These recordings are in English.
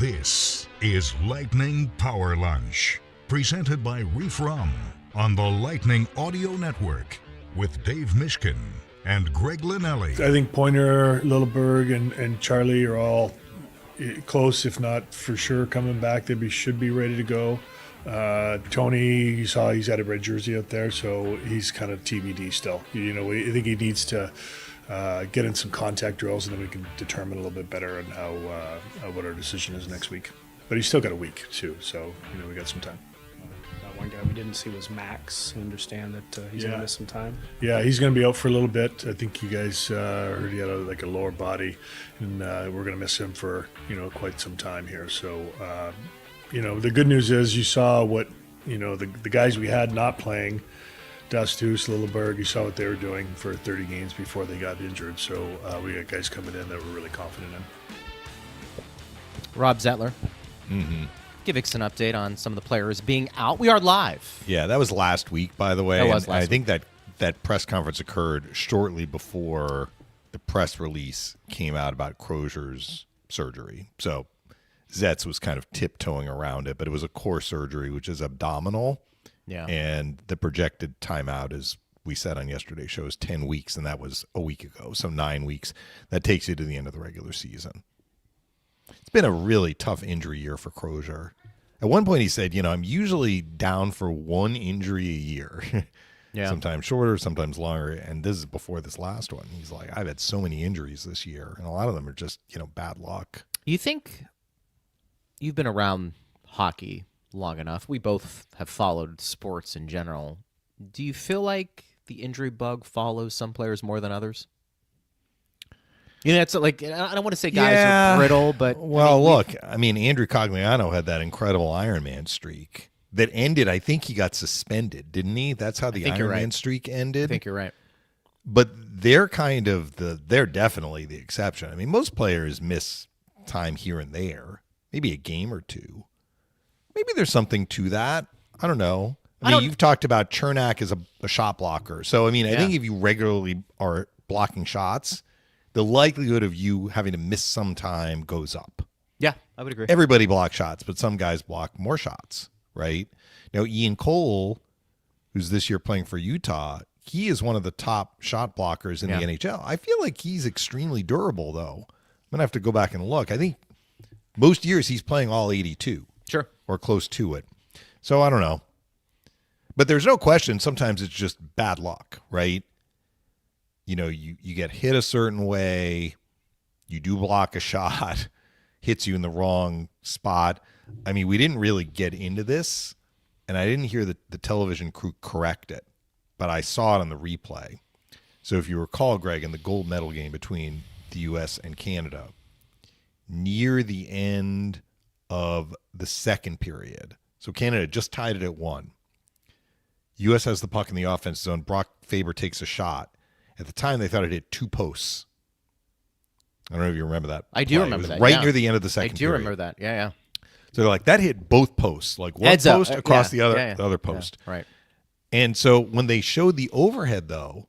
This is Lightning Power Lunch, presented by Reef Rum on the Lightning Audio Network with Dave Mishkin and Greg Linnelli. I think Pointer, Lilleberg, and Charlie are all close, if not for sure, coming back. They should be ready to go. Tony, you saw he's had a red jersey out there, so he's kind of TBD still. I think he needs to get in some contact drills, and then we can determine a little bit better on how what our decision is next week. But he's still got a week too, so we got some time. That one guy we didn't see was Max. I understand that he's going to miss some time. Yeah, he's going to be out for a little bit. I think you guys heard he had a lower body, and we're going to miss him for quite some time here. So the good news is you saw what the guys we had not playing. Dustus, Lilleberg, you saw what they were doing for 30 games before they got injured. So we got guys coming in that we're really confident in. Rob Zettler. Mm-hmm. Give us an update on some of the players being out. We are live. Yeah, that was last week, by the way. That was last I think that press conference occurred shortly before the press release came out about Crozier's surgery. So Zetz was kind of tiptoeing around it, but it was a core surgery, which is abdominal. Yeah. And the projected timeout, as we said on yesterday's show, is 10 weeks, and that was a week ago, so 9 weeks. That takes you to the end of the regular season. It's been a really tough injury year for Crozier. At one point he said, I'm usually down for one injury a year. Yeah. Sometimes shorter, sometimes longer, and this is before this last one. He's like, I've had so many injuries this year, and a lot of them are just, bad luck. You think you've been around hockey long enough? We both have followed sports in general. Do you feel like the injury bug follows some players more than others? It's like, I don't want to say guys are brittle, but... Well, Andrew Cogliano had that incredible Ironman streak that ended, I think he got suspended, didn't he? That's how the Ironman streak ended. I think you're right. But they're they're definitely the exception. Most players miss time here and there, maybe a game or two. Maybe there's something to that. I don't know. You've talked about Chernak as a shot blocker. So, I think if you regularly are blocking shots, the likelihood of you having to miss some time goes up. Yeah, I would agree. Everybody blocks shots, but some guys block more shots, right? Now, Ian Cole, who's this year playing for Utah, he is one of the top shot blockers in the NHL. I feel like he's extremely durable, though. I'm going to have to go back and look. I think most years he's playing all 82. Sure. Or close to it. So I don't know. But there's no question sometimes it's just bad luck, right? You get hit a certain way, you do block a shot, hits you in the wrong spot. We didn't really get into this, and I didn't hear the television crew correct it, but I saw it on the replay. So if you recall, Greg, in the gold medal game between the U.S. and Canada, near the end of the second period. So Canada just tied it at 1. U.S. has the puck in the offense zone. Brock Faber takes a shot. At the time, they thought it hit 2 posts. I don't know if you remember that. I do remember that. Right near the end of the second period. I do remember that. Yeah. So they're like, that hit both posts, like one Heads post up. across the other post. Yeah, right. And so when they showed the overhead, though,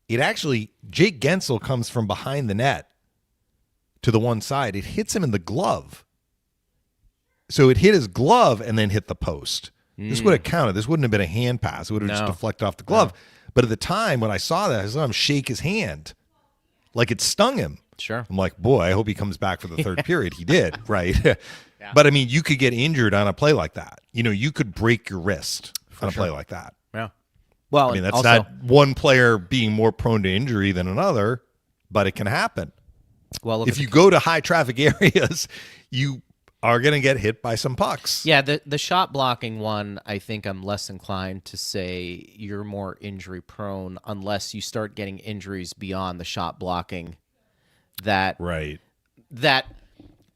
it actually, Jake Gensel comes from behind the net to the one side. It hits him in the glove. So it hit his glove and then hit the post. This would have counted. This wouldn't have been a hand pass. It would have just deflected off the glove. No. But at the time when I saw that, I saw him shake his hand like it stung him. Sure. I'm like, boy, I hope he comes back for the third period. He did, right? Yeah. But, you could get injured on a play like that. You could break your wrist on a play like that. Yeah. Well, that's also, not one player being more prone to injury than another, but it can happen. Well, if you go to high traffic areas, you are going to get hit by some pucks. Yeah, the shot blocking one, I think I'm less inclined to say you're more injury prone unless you start getting injuries beyond the shot blocking that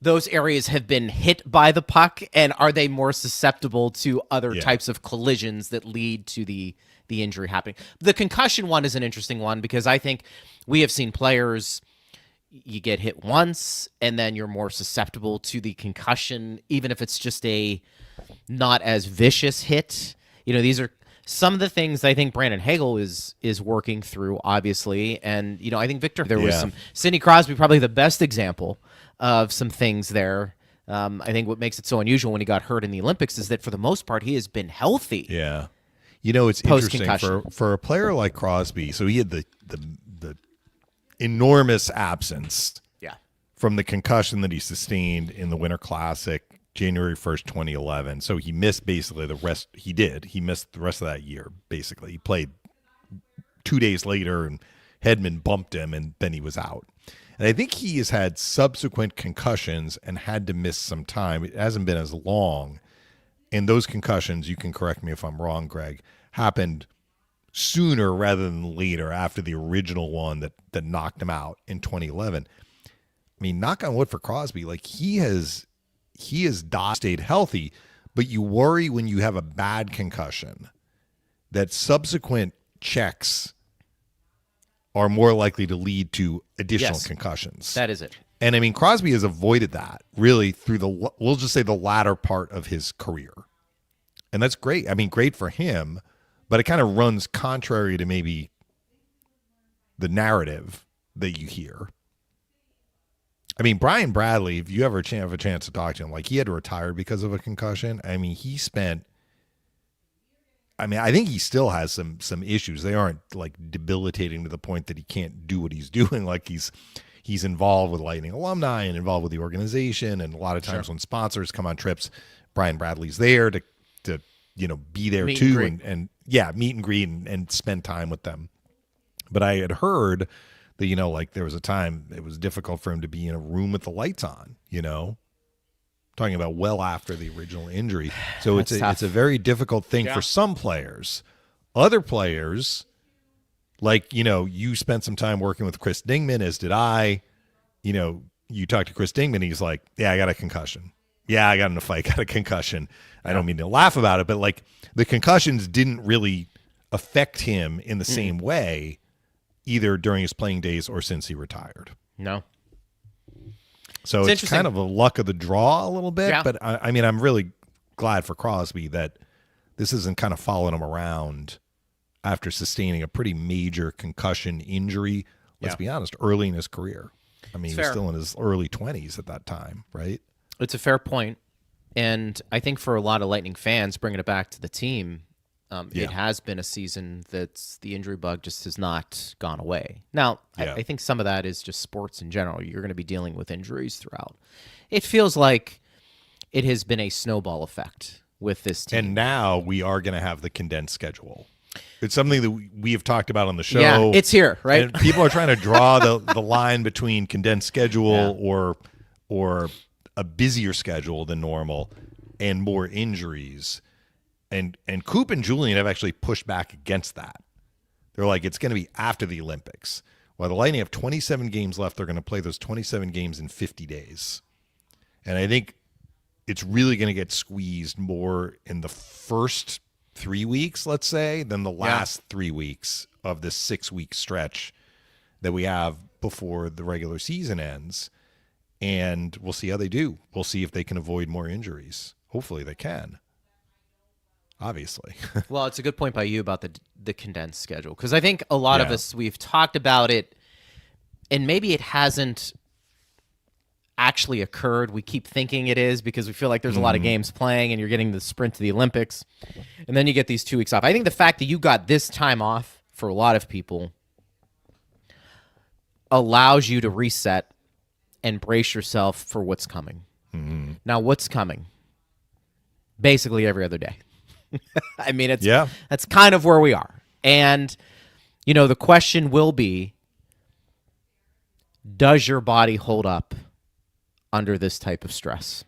those areas have been hit by the puck, and are they more susceptible to other types of collisions that lead to the injury happening. The concussion one is an interesting one because I think we have seen players, you get hit once and then you're more susceptible to the concussion, even if it's just a not as vicious hit. These are some of the things I think Brandon Hagel is working through, obviously. And, I think Victor, there was some, Sidney Crosby, probably the best example of some things there I think what makes it so unusual when he got hurt in the Olympics is that for the most part he has been healthy. Yeah. It's interesting for a player like Crosby. So he had the enormous absence from the concussion that he sustained in the Winter Classic, January 1st, 2011. So he missed basically the rest. He missed the rest of that year, basically. He played 2 days later, and Hedman bumped him, and then he was out. And I think he has had subsequent concussions and had to miss some time. It hasn't been as long. And those concussions, you can correct me if I'm wrong, Greg, happened sooner rather than later after the original one that knocked him out in 2011. I mean, knock on wood for Crosby, like he has stayed healthy, but you worry when you have a bad concussion that subsequent checks are more likely to lead to additional concussions. That is it. And I mean, Crosby has avoided that really through we'll just say the latter part of his career. And that's great. I mean, great for him, but it kind of runs contrary to maybe the narrative that you hear. I mean, Brian Bradley, if you ever have a chance to talk to him, like he had to retire because of a concussion. I mean, I think he still has some issues. They aren't like debilitating to the point that he can't do what he's doing. Like he's involved with Lightning alumni and involved with the organization. And a lot of times when sponsors come on trips, Brian Bradley's there to be there meet too. And meet and greet and spend time with them. But I had heard that, like there was a time it was difficult for him to be in a room with the lights on, talking about well after the original injury. So it's a very difficult thing for some players. Other players, like, you spent some time working with Chris Dingman, as did I. You talked to Chris Dingman, he's like, yeah, I got a concussion. Yeah, I got in a fight, got a concussion. I don't mean to laugh about it, but like the concussions didn't really affect him in the same way either during his playing days or since he retired. No. So it's kind of a luck of the draw a little bit, but I mean, I'm really glad for Crosby that this isn't kind of following him around after sustaining a pretty major concussion injury, let's be honest, early in his career. I mean, he was still in his early 20s at that time, right? It's a fair point. And I think for a lot of Lightning fans, bringing it back to the team, it has been a season that the injury bug just has not gone away. Now, I think some of that is just sports in general. You're going to be dealing with injuries throughout. It feels like it has been a snowball effect with this team. And now we are going to have the condensed schedule. It's something that we have talked about on the show. Yeah, it's here, right? And people are trying to draw the line between condensed schedule or a busier schedule than normal and more injuries. And Coop and Julian have actually pushed back against that. They're like, it's going to be after the Olympics. While the Lightning have 27 games left, they're going to play those 27 games in 50 days. And I think it's really going to get squeezed more in the first 3 weeks, let's say, than the last 3 weeks of this 6-week stretch that we have before the regular season ends. And we'll see how they do. We'll see if they can avoid more injuries. Hopefully they can. Obviously. Well, it's a good point by you about the condensed schedule, because I think a lot of us, we've talked about it, and maybe it hasn't actually occurred. We keep thinking it is because we feel like there's a lot of games playing and you're getting the sprint to the Olympics, and then you get these 2 weeks off. I think the fact that you got this time off for a lot of people allows you to reset and brace yourself for what's coming. Now, what's coming? Basically every other day. I mean, that's kind of where we are. And, the question will be, does your body hold up under this type of stress?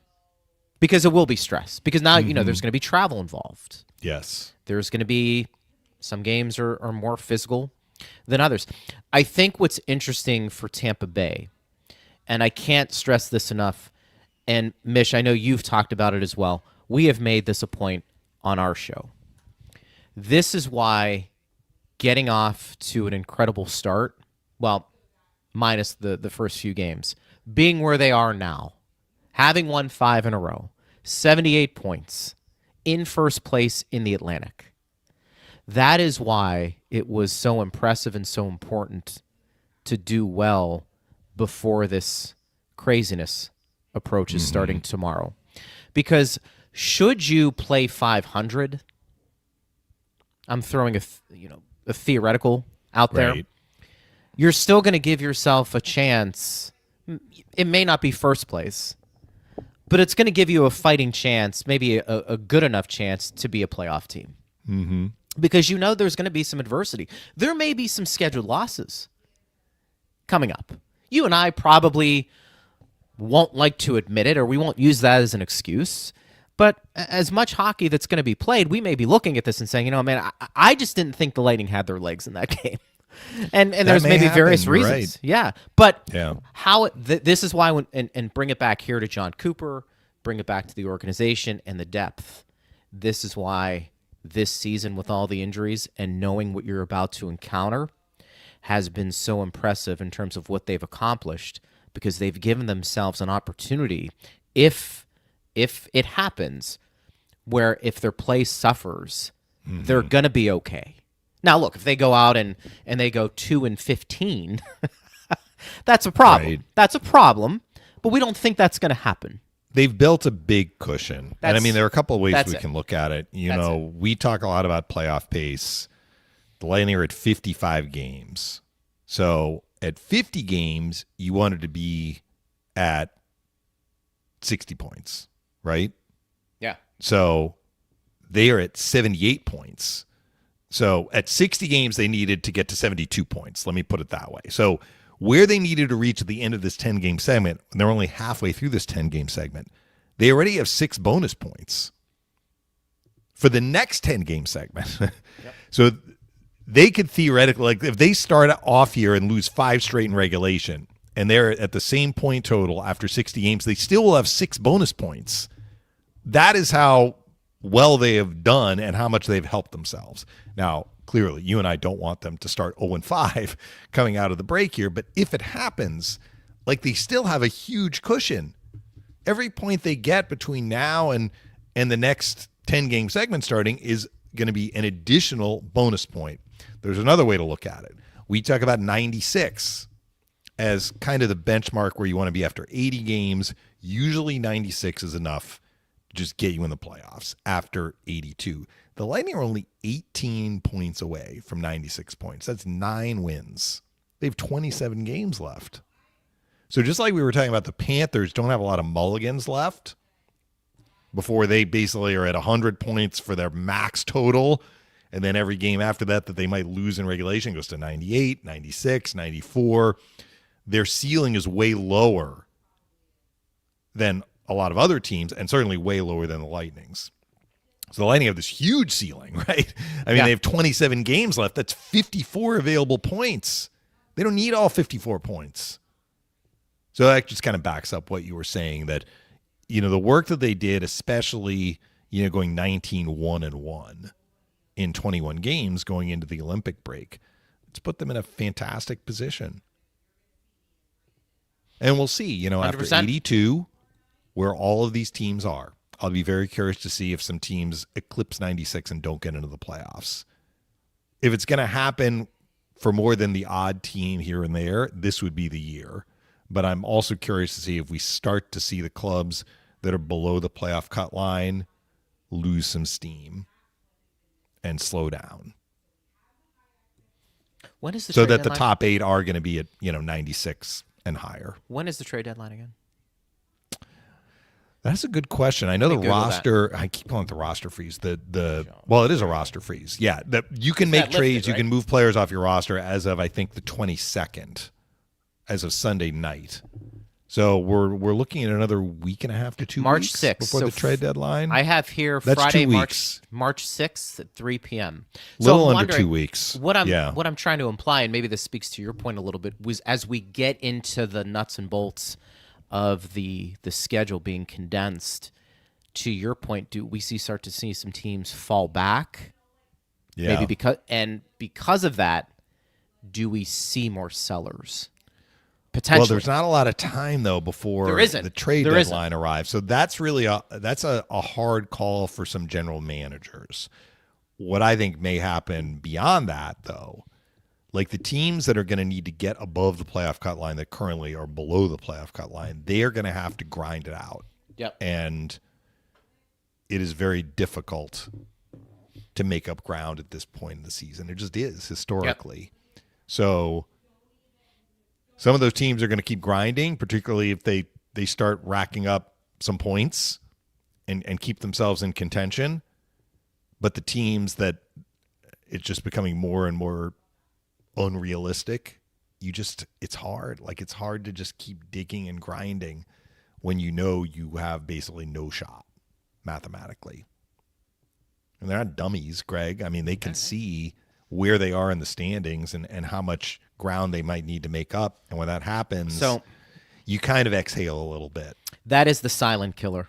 Because it will be stress. Because now, there's going to be travel involved. Yes. There's going to be some games are more physical than others. I think what's interesting for Tampa Bay, and I can't stress this enough, and Mish, I know you've talked about it as well. We have made this a point on our show. This is why getting off to an incredible start, well, minus the first few games, being where they are now, having won 5 in a row, 78 points, in first place in the Atlantic. That is why it was so impressive and so important to do well before this craziness approaches starting tomorrow. Because should you play 500, I'm throwing a theoretical out there. Right. You're still going to give yourself a chance. It may not be first place, but it's going to give you a fighting chance, maybe a good enough chance to be a playoff team. Mm-hmm. Because you know there's going to be some adversity. There may be some scheduled losses coming up. You and I probably won't like to admit it, or we won't use that as an excuse. But as much hockey that's going to be played, we may be looking at this and saying, man, I just didn't think the Lightning had their legs in that game. And there's maybe various reasons. Right. Yeah. But Yeah. This is why, and bring it back here to John Cooper, bring it back to the organization and the depth. This is why this season, with all the injuries and knowing what you're about to encounter, has been so impressive in terms of what they've accomplished, because they've given themselves an opportunity, if it happens, where if their play suffers, they're going to be okay. Now, look, if they go out and they go 2-15, that's a problem. Right. That's a problem, but we don't think that's going to happen. They've built a big cushion. And I mean, there are a couple of ways we it. can look at it. We talk a lot about playoff pace. The Lightning are at 55 games. So at 50 games, you wanted to be at 60 points, right? Yeah. So they are at 78 points. So at 60 games, they needed to get to 72 points. Let me put it that way. So where they needed to reach at the end of this 10-game segment, and they're only halfway through this 10-game segment, they already have 6 bonus points for the next 10-game segment. Yep. So they could theoretically, like, if they start off here and lose 5 straight in regulation, and they're at the same point total after 60 games, they still will have 6 bonus points. That is how well they have done and how much they've helped themselves. Now, clearly, you and I don't want them to start 0-5 coming out of the break here, but if it happens, like, they still have a huge cushion. Every point they get between now and the next 10-game segment starting is going to be an additional bonus point. There's another way to look at it. We talk about 96 as kind of the benchmark where you want to be after 80 games. Usually 96 is enough to just get you in the playoffs after 82. The Lightning are only 18 points away from 96 points. That's 9 wins. They have 27 games left. So just like we were talking about, the Panthers don't have a lot of mulligans left before they basically are at 100 points for their max total. And then every game after that they might lose in regulation goes to 98, 96, 94. Their ceiling is way lower than a lot of other teams, and certainly way lower than the Lightning's. So the Lightning have this huge ceiling, right? I mean, They have 27 games left. That's 54 available points. They don't need all 54 points. So that just kind of backs up what you were saying, that, the work that they did, especially, going 19-1-1 in 21 games going into the Olympic break, it's put them in a fantastic position. And we'll see, after 100%. 82, where all of these teams are. I'll be very curious to see if some teams eclipse 96 and don't get into the playoffs. If it's going to happen for more than the odd team here and there, this would be the year. But I'm also curious to see if we start to see the clubs that are below the playoff cut line lose some steam and slow down. When is the so trade that deadline? the top 8 are going to be at 96 and higher. When is the trade deadline again? That's a good question. I know the roster. I keep calling it the roster freeze. Well, it is a roster freeze. Yeah, you can make trades. Right? You can move players off your roster as of, I think, the 22nd, as of Sunday night. So we're looking at another week and a half to 2 March weeks 6th before the trade deadline. I have here That's Friday, 2 weeks. March 6th at 3 p.m. Little under 2 weeks. What I'm trying to imply, and maybe this speaks to your point a little bit, was as we get into the nuts and bolts of the schedule being condensed, to your point, do we start to see some teams fall back? Yeah. Maybe because of that, do we see more sellers? Potentially. Well, there's not a lot of time though before the trade deadline arrives. So that's really a hard call for some general managers. What I think may happen beyond that, though, Like the teams that are going to need to get above the playoff cut line that currently are below the playoff cut line, they are going to have to grind it out. Yep. And it is very difficult to make up ground at this point in the season. It just is historically. Yep. So some of those teams are going to keep grinding, particularly if they start racking up some points and keep themselves in contention. But the teams that it's just becoming more and more unrealistic, it's hard. Like it's hard to just keep digging and grinding when you know you have basically no shot mathematically. And they're not dummies, Greg. I mean, they can see where they are in the standings and how much ground they might need to make up. And when that happens, so you kind of exhale a little bit. That is the silent killer,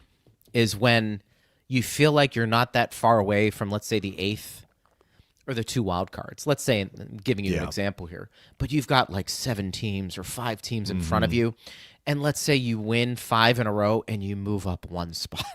is when you feel like you're not that far away from, let's say, the 8th or the 2 wild cards. Let's say, I'm giving you an example here, but you've got like 7 teams or 5 teams in front of you. And let's say you win 5 in a row and you move up 1 spot.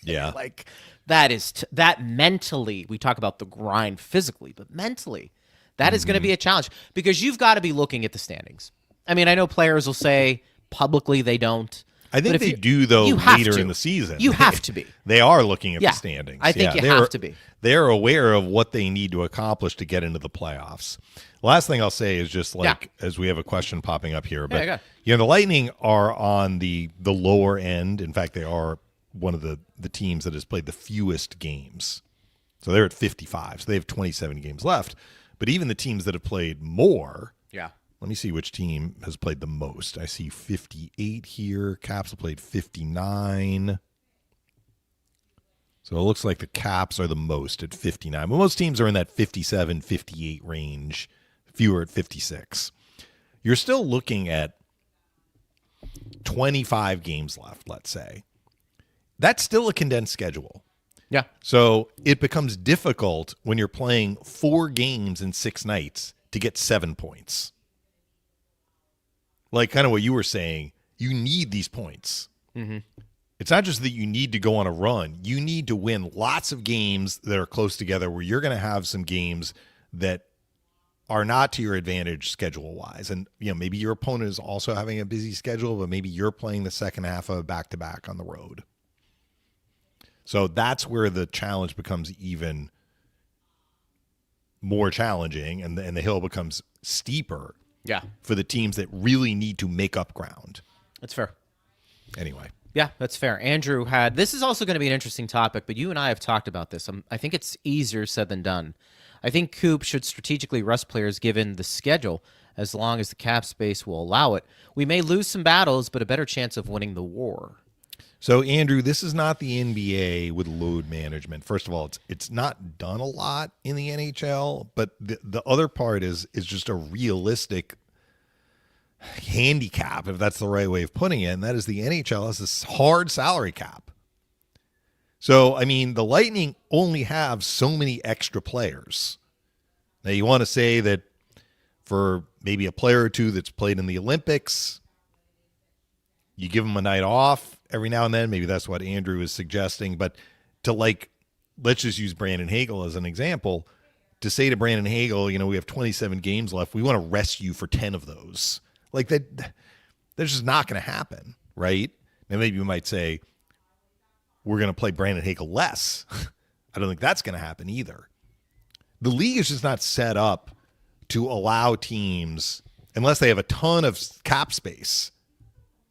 Yeah. Like that is that mentally, we talk about the grind physically, but mentally, that is going to be a challenge because you've got to be looking at the standings. I mean, I know players will say publicly they don't. I think they do, though, later in the season. You have to be. They are looking at the standings. I think you have to be. They're aware of what they need to accomplish to get into the playoffs. Last thing I'll say is just as we have a question popping up here, but the Lightning are on the lower end. In fact, they are one of the teams that has played the fewest games. So they're at 55. So they have 27 games left. But even the teams that have played more, let me see which team has played the most. I see 58 here. Caps have played 59. So it looks like the Caps are the most at 59. But most teams are in that 57, 58 range, fewer at 56. You're still looking at 25 games left, let's say. That's still a condensed schedule. Yeah. So it becomes difficult when you're playing 4 games in 6 nights to get 7 points. Like kind of what you were saying, you need these points. Mm-hmm. It's not just that you need to go on a run. You need to win lots of games that are close together where you're going to have some games that are not to your advantage schedule-wise. And maybe your opponent is also having a busy schedule, but maybe you're playing the second half of a back-to-back on the road. So that's where the challenge becomes even more challenging and the hill becomes steeper. Yeah. For the teams that really need to make up ground. That's fair. Anyway. Yeah, that's fair. Andrew this is also going to be an interesting topic, but you and I have talked about this. I think it's easier said than done. I think Coop should strategically rest players given the schedule as long as the cap space will allow it. We may lose some battles, but a better chance of winning the war. So, Andrew, this is not the NBA with load management. First of all, it's not done a lot in the NHL, but the other part is just a realistic handicap, if that's the right way of putting it, and that is the NHL has this hard salary cap. So, I mean, the Lightning only have so many extra players. Now, you want to say that for maybe a player or two that's played in the Olympics, you give them a night off every now and then. Maybe that's what Andrew is suggesting. But let's just use Brandon Hagel as an example. To say to Brandon Hagel, we have 27 games left. We want to rest you for 10 of those. Like that's just not going to happen, right? And maybe you might say, we're going to play Brandon Hagel less. I don't think that's going to happen either. The league is just not set up to allow teams, unless they have a ton of cap space,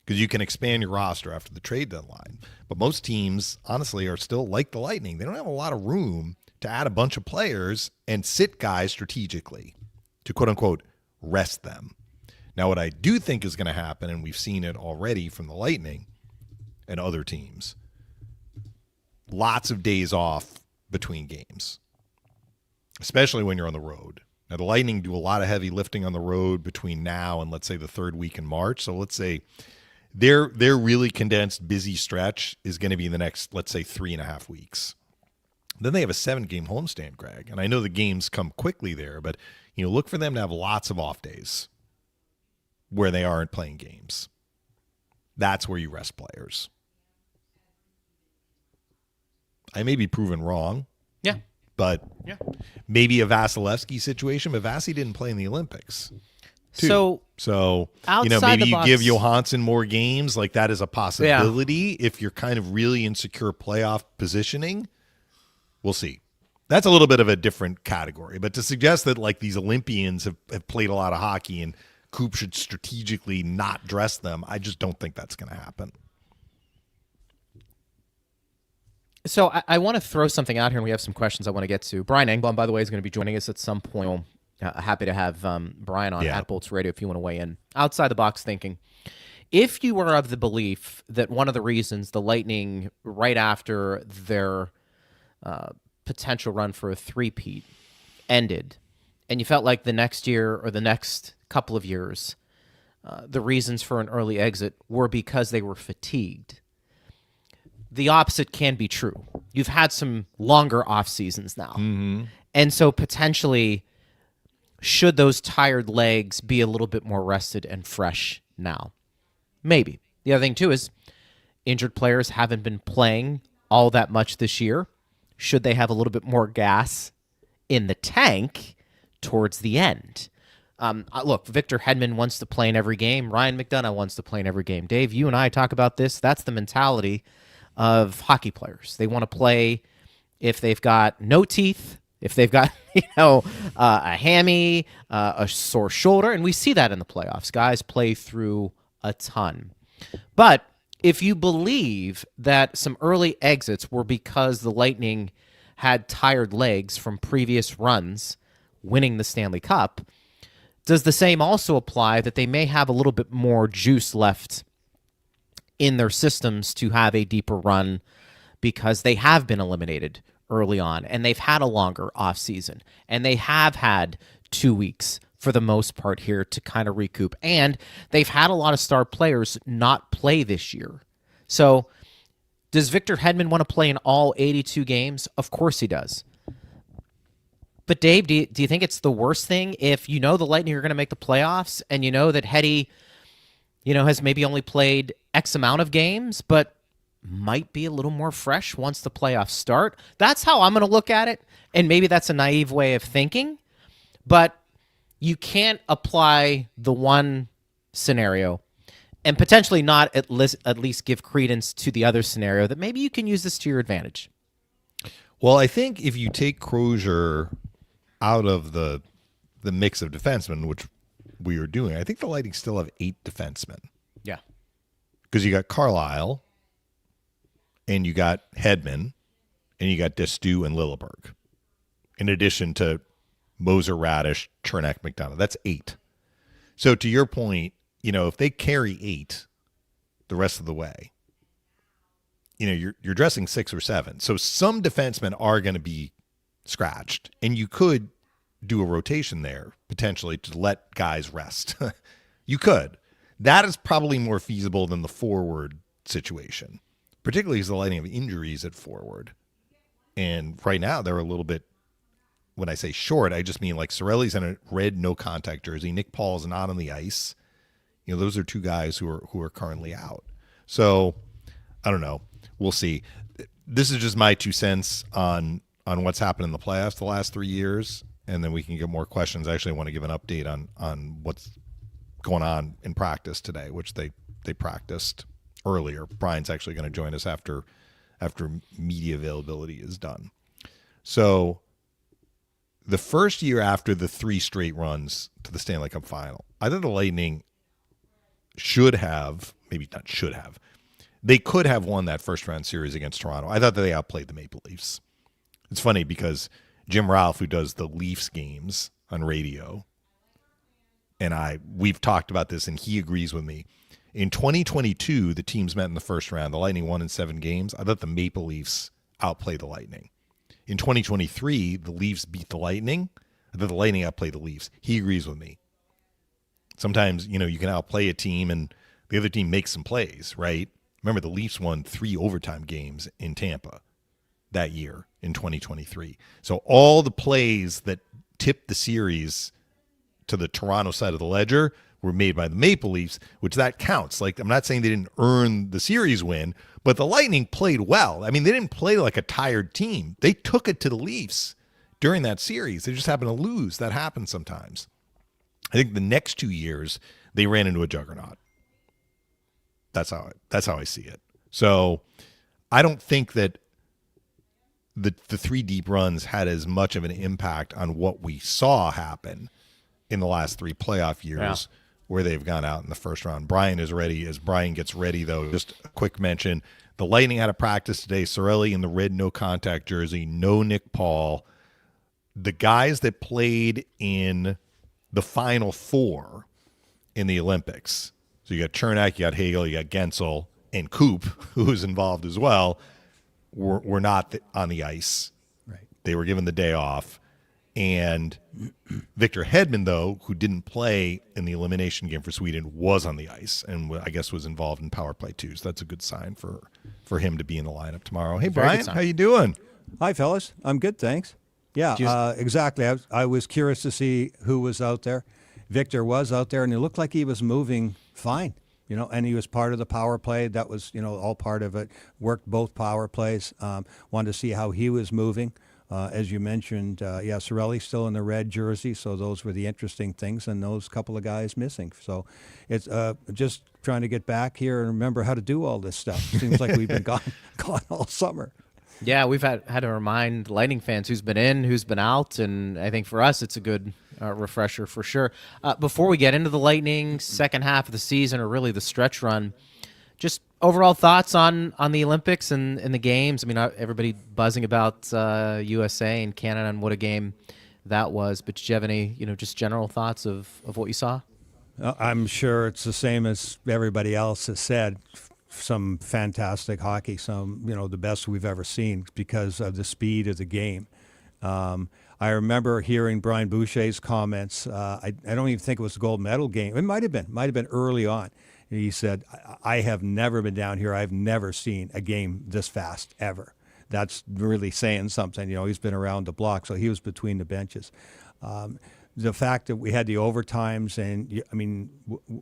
because you can expand your roster after the trade deadline. But most teams, honestly, are still like the Lightning. They don't have a lot of room to add a bunch of players and sit guys strategically to, quote-unquote, rest them. Now, what I do think is going to happen, and we've seen it already from the Lightning and other teams, lots of days off between games, especially when you're on the road. Now, the Lightning do a lot of heavy lifting on the road between now and, let's say, the 3rd week in March. So let's say their really condensed, busy stretch is going to be in the next, let's say, 3.5 weeks. Then they have a 7-game homestand, Greg. And I know the games come quickly there, but look for them to have lots of off days where they aren't playing games. That's where you rest players. I may be proven wrong. Yeah. but maybe a Vasilevsky situation. But Vasi didn't play in the Olympics. Too. So maybe you give Johansson more games. Like that is a possibility if you're kind of really insecure playoff positioning. We'll see. That's a little bit of a different category. But to suggest that like these Olympians have played a lot of hockey and Coop should strategically not dress them, I just don't think that's going to happen. So I want to throw something out here, and we have some questions I want to get to. Brian Engblom, by the way, is going to be joining us at some point. Happy to have Brian on at Bolts Radio if you want to weigh in. Outside the box thinking. If you were of the belief that one of the reasons the Lightning, right after their potential run for a three-peat ended, and you felt like the next year or the next couple of years, the reasons for an early exit were because they were fatigued, the opposite can be true. You've had some longer off seasons now. Mm-hmm. And so potentially, should those tired legs be a little bit more rested and fresh now? Maybe. The other thing, too, is injured players haven't been playing all that much this year. Should they have a little bit more gas in the tank towards the end? Look, Victor Hedman wants to play in every game. Ryan McDonough wants to play in every game. Dave, you and I talk about this. That's the mentality of hockey players. They want to play if they've got no teeth, if they've got a hammy, a sore shoulder, and we see that in the playoffs. Guys play through a ton. But if you believe that some early exits were because the Lightning had tired legs from previous runs winning the Stanley Cup, does the same also apply that they may have a little bit more juice left in their systems to have a deeper run because they have been eliminated early on and they've had a longer off season and they have had 2 weeks for the most part here to kind of recoup, and they've had a lot of star players not play this year. So does Victor Hedman want to play in all 82 games? Of course he does. But Dave, do you think it's the worst thing if you know the Lightning are going to make the playoffs and you know that Heddy has maybe only played X amount of games, but might be a little more fresh once the playoffs start? That's how I'm going to look at it, and maybe that's a naive way of thinking, but you can't apply the one scenario and potentially not at least give credence to the other scenario that maybe you can use this to your advantage. Well, I think if you take Crozier out of the mix of defensemen, which we are doing, I think the Lightning still have 8 defensemen. Yeah. Because you got Carlisle, and you got Hedman, and you got Destu and Lilleberg, in addition to Moser, Radish, Chernak, McDonough. That's 8. So to your point, if they carry 8 the rest of the way, you're dressing 6 or 7. So some defensemen are going to be scratched, and you could do a rotation there potentially to let guys rest. You could. That is probably more feasible than the forward situation, particularly as the Lightning have injuries at forward. And right now they're a little bit, when I say short, I just mean like Cirelli's in a red no contact jersey. Nick Paul's not on the ice. Those are 2 guys who are currently out. So I don't know. We'll see. This is just my 2 cents on what's happened in the playoffs the last 3 years, and then we can get more questions. I actually want to give an update on what's going on in practice today, which they practiced earlier. Brian's actually going to join us after media availability is done. So the first year after the 3 straight runs to the Stanley Cup final, I thought the Lightning they could have won that first round series against Toronto. I thought that they outplayed the Maple Leafs. It's funny because Jim Ralph, who does the Leafs games on radio, and we've talked about this, and he agrees with me. In 2022, the teams met in the first round. The Lightning won in 7 games. I thought the Maple Leafs outplayed the Lightning. In 2023, the Leafs beat the Lightning. I thought the Lightning outplayed the Leafs. He agrees with me. Sometimes, you can outplay a team and the other team makes some plays, right? Remember, the Leafs won 3 overtime games in Tampa that year in 2023. So all the plays that tipped the series to the Toronto side of the ledger were made by the Maple Leafs, which that counts. Like, I'm not saying they didn't earn the series win, but the Lightning played well. I mean, they didn't play like a tired team. They took it to the Leafs. during that series. They just happen to lose. That happens sometimes. I think the next 2 years they ran into a juggernaut. That's how I see it. So I don't think that the three deep runs had as much of an impact on what we saw happen in the last 3 playoff years where they've gone out in the first round. Brian is ready. As Brian gets ready, though, just a quick mention. The Lightning had a practice today. Cirelli in the red no-contact jersey. No Nick Paul. The guys that played in the Final Four in the Olympics. So you got Chernak, you got Hagel, you got Gensel, and Coop, who was involved as well, were not on the ice. Right. They were given the day off. And Victor Hedman, though, who didn't play in the elimination game for Sweden, was on the ice and I guess was involved in power play too. So that's a good sign for him to be in the lineup tomorrow. Hey, Brian, how you doing? Hi, fellas. I'm good, thanks. Yeah, exactly. I was curious to see who was out there. Victor was out there, and it looked like he was moving fine, and he was part of the power play. That was, all part of it. Worked both power plays. Wanted to see how he was moving. As you mentioned, Cirelli still in the red jersey, so those were the interesting things, and those couple of guys missing. So it's just trying to get back here and remember how to do all this stuff. Seems like we've been gone all summer. Yeah, we've had to remind Lightning fans who's been in, who's been out, and I think for us it's a good refresher for sure. Before we get into the Lightning second half of the season, or really the stretch run, just overall thoughts on the Olympics and the games. I mean, everybody buzzing about USA and Canada and what a game that was. But did you have any, just general thoughts of what you saw? I'm sure it's the same as everybody else has said. Some fantastic hockey, some, the best we've ever seen because of the speed of the game. I remember hearing Brian Boucher's comments. I don't even think it was the gold medal game. It might have been early on. And he said, I have never been down here. I've never seen a game this fast ever. That's really saying something. He's been around the block, so he was between the benches. The fact that we had the overtimes, and I mean,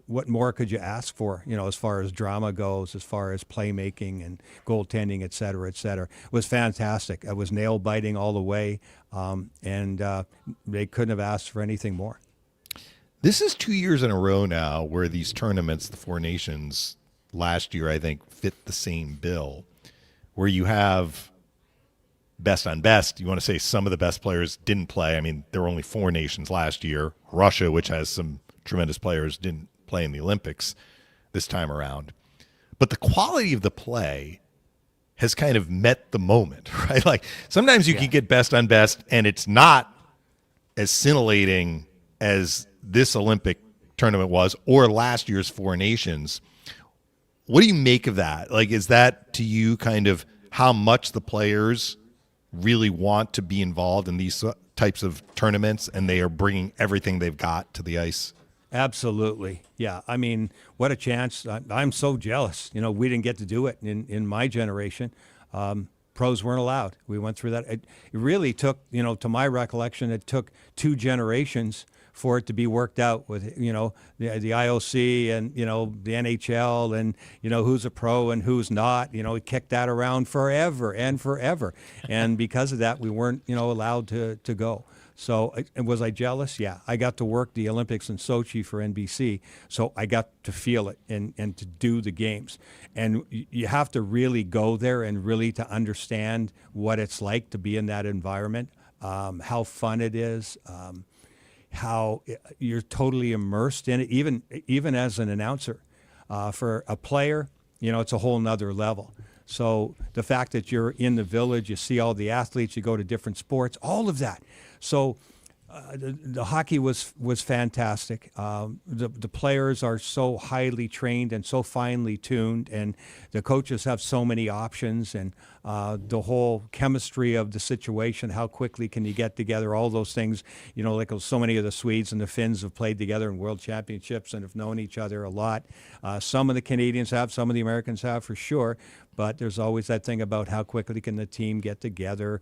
what more could you ask for? As far as drama goes, as far as playmaking and goaltending, et cetera, it was fantastic. It was nail biting all the way, and they couldn't have asked for anything more. This is 2 years in a row now where these tournaments, the Four Nations, last year I think fit the same bill, where you have best on best. You want to say some of the best players didn't play. I mean, there were only 4 nations last year. Russia, which has some tremendous players, didn't play in the Olympics this time around. But the quality of the play has kind of met the moment, right? Like sometimes you can get best on best and it's not as scintillating as this Olympic tournament was, or last year's Four Nations. What do you make of that? Like, is that to you kind of how much the players really want to be involved in these types of tournaments and they are bringing everything they've got to the ice? Absolutely. Yeah. I mean, what a chance. I'm so jealous. We didn't get to do it in my generation. Pros weren't allowed. We went through that. It really took, to my recollection, it took 2 generations for it to be worked out with, the IOC and, the NHL and, who's a pro and who's not. We kicked that around forever and forever. And because of that, we weren't, allowed to go. So was I jealous? Yeah. I got to work the Olympics in Sochi for NBC, so I got to feel it and to do the games. And you have to really go there and really to understand what it's like to be in that environment, how fun it is, how you're totally immersed in it, even as an announcer. For a player, it's a whole nother level. So the fact that you're in the village, you see all the athletes, you go to different sports, all of that. So the hockey was fantastic. The players are so highly trained and so finely tuned, and the coaches have so many options, and the whole chemistry of the situation, how quickly can you get together, all those things, like so many of the Swedes and the Finns have played together in world championships and have known each other a lot. Some of the Canadians have, some of the Americans have for sure, but there's always that thing about how quickly can the team get together,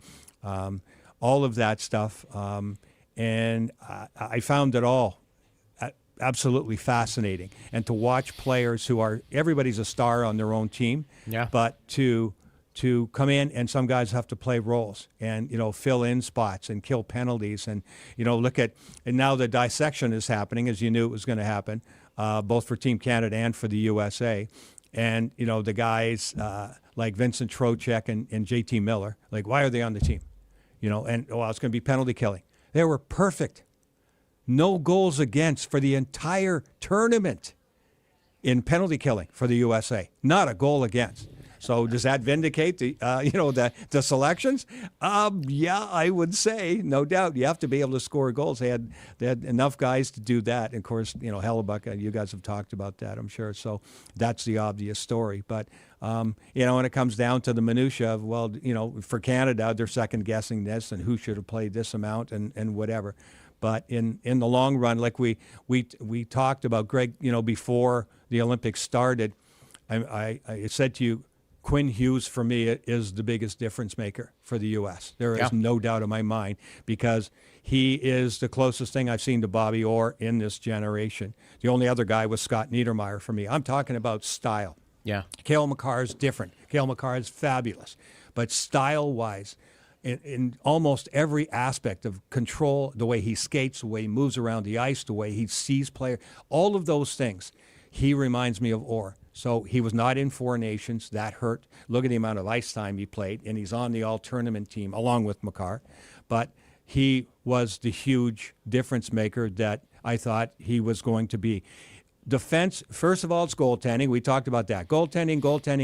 all of that stuff. And I found it all absolutely fascinating. And to watch players who are, everybody's a star on their own team, but to to come in, and some guys have to play roles and, fill in spots and kill penalties. And, and now the dissection is happening, as you knew it was going to happen, both for Team Canada and for the USA. And, the guys like Vincent Trocheck and JT Miller, like, why are they on the team? It's going to be penalty killing. They were perfect. No goals against for the entire tournament in penalty killing for the USA. Not a goal against. So does that vindicate the selections? Yeah, I would say, no doubt. You have to be able to score goals. They had enough guys to do that. And of course, Hellebuck, you guys have talked about that, I'm sure. So that's the obvious story. But when it comes down to the minutia of, for Canada, they're second guessing this and who should have played this amount and whatever. But in the long run, like we talked about, Greg, before the Olympics started, I said to you, Quinn Hughes, for me, is the biggest difference maker for the U.S. There is no doubt in my mind, because he is the closest thing I've seen to Bobby Orr in this generation. The only other guy was Scott Niedermayer for me. I'm talking about style. Yeah. Cale Makar is different. Cale Makar is fabulous. But style-wise, in almost every aspect of control, the way he skates, the way he moves around the ice, the way he sees players, all of those things, he reminds me of Orr. So he was not in Four Nations. That hurt. Look at the amount of ice time he played, and he's on the all-tournament team along with Makar. But he was the huge difference maker that I thought he was going to be. Defense, first of all, it's goaltending. We talked about that. Goaltending,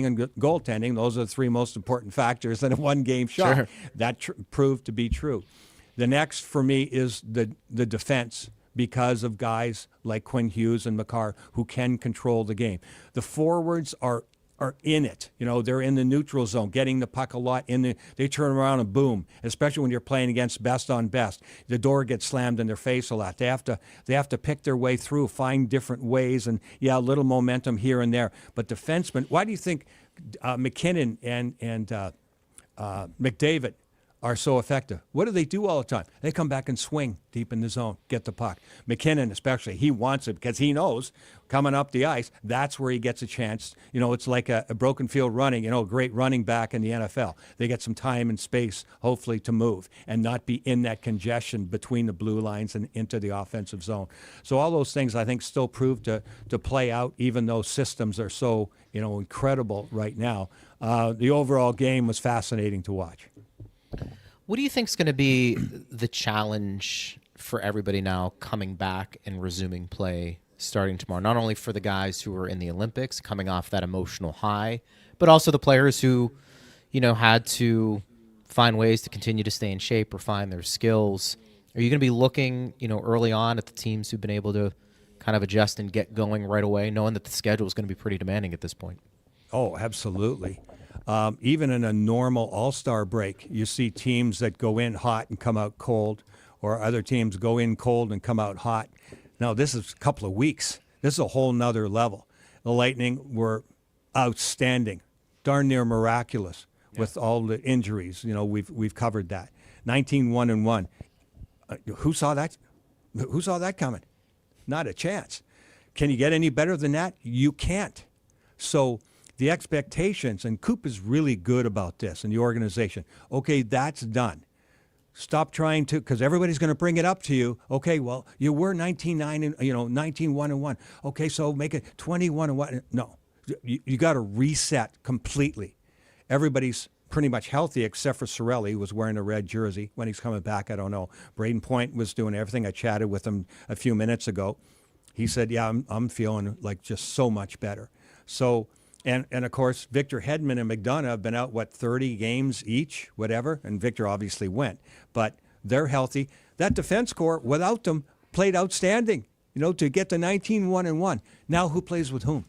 and goaltending. Those are the three most important factors in a one-game shot. Sure. That proved to be true. The next for me is the defense, because of guys like Quinn Hughes and Makar who can control the game. The forwards are in it. They're in the neutral zone, getting the puck a lot. They turn around and boom, especially when you're playing against best on best. The door gets slammed in their face a lot. They have to pick their way through, find different ways, and a little momentum here and there. But defensemen, why do you think McKinnon and McDavid are so effective? What do they do all the time? They come back and swing deep in the zone, get the puck. McKinnon especially, he wants it because he knows coming up the ice, that's where he gets a chance. It's like a broken field running, a great running back in the NFL. They get some time and space, hopefully, to move and not be in that congestion between the blue lines and into the offensive zone. So all those things, I think, still prove to play out, even though systems are so, incredible right now. The overall game was fascinating to watch. What do you think is going to be the challenge for everybody now coming back and resuming play starting tomorrow? Not only for the guys who are in the Olympics coming off that emotional high, but also the players who, had to find ways to continue to stay in shape or find their skills. Are you going to be looking, early on at the teams who've been able to kind of adjust and get going right away, knowing that the schedule is going to be pretty demanding at this point? Oh, absolutely. Even in a normal all-star break, you see teams that go in hot and come out cold, or other teams go in cold and come out hot. Now, this is a couple of weeks. This is a whole nother level. The Lightning were outstanding, darn near miraculous with all the injuries. We've covered that. 19-1-1. Who saw that? Who saw that coming? Not a chance. Can you get any better than that? You can't. So the expectations, and Coop is really good about this, and the organization. Okay, that's done. Stop trying to, because everybody's going to bring it up to you. Okay, well, you were 19-1-1. Okay, so make it 21-1. No, you got to reset completely. Everybody's pretty much healthy except for Cirelli, who was wearing a red jersey. When he's coming back, I don't know. Braden Point was doing everything. I chatted with him a few minutes ago. He said, yeah, I'm feeling like just so much better. So, and of course, Victor Hedman and McDonough have been out, 30 games each, whatever, and Victor obviously went. But they're healthy. That defense corps, without them, played outstanding, to get to 19-1-1. Now who plays with whom?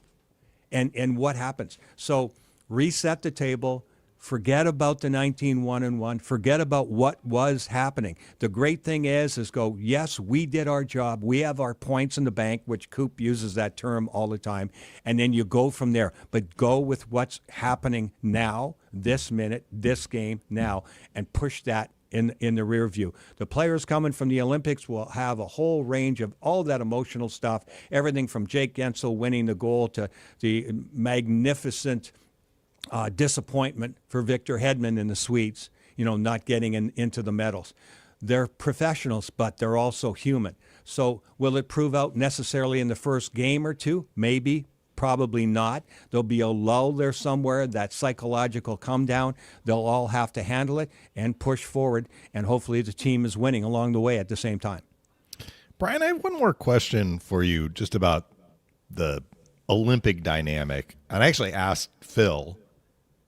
And what happens? So reset the table. Forget about the 19-1-1. Forget about what was happening. The great thing is go, yes, we did our job. We have our points in the bank, which Coop uses that term all the time. And then you go from there. But go with what's happening now, this minute, this game now, and push that in the rear view. The players coming from the Olympics will have a whole range of all that emotional stuff, everything from Jake Gensel winning the goal to the magnificent disappointment for Victor Hedman and the Swedes, not getting into the medals. They're professionals, but they're also human. So will it prove out necessarily in the first game or two? Maybe, probably not. There'll be a lull there somewhere, that psychological come down. They'll all have to handle it and push forward, and hopefully the team is winning along the way at the same time. Brian, I have one more question for you just about the Olympic dynamic. And I actually asked Phil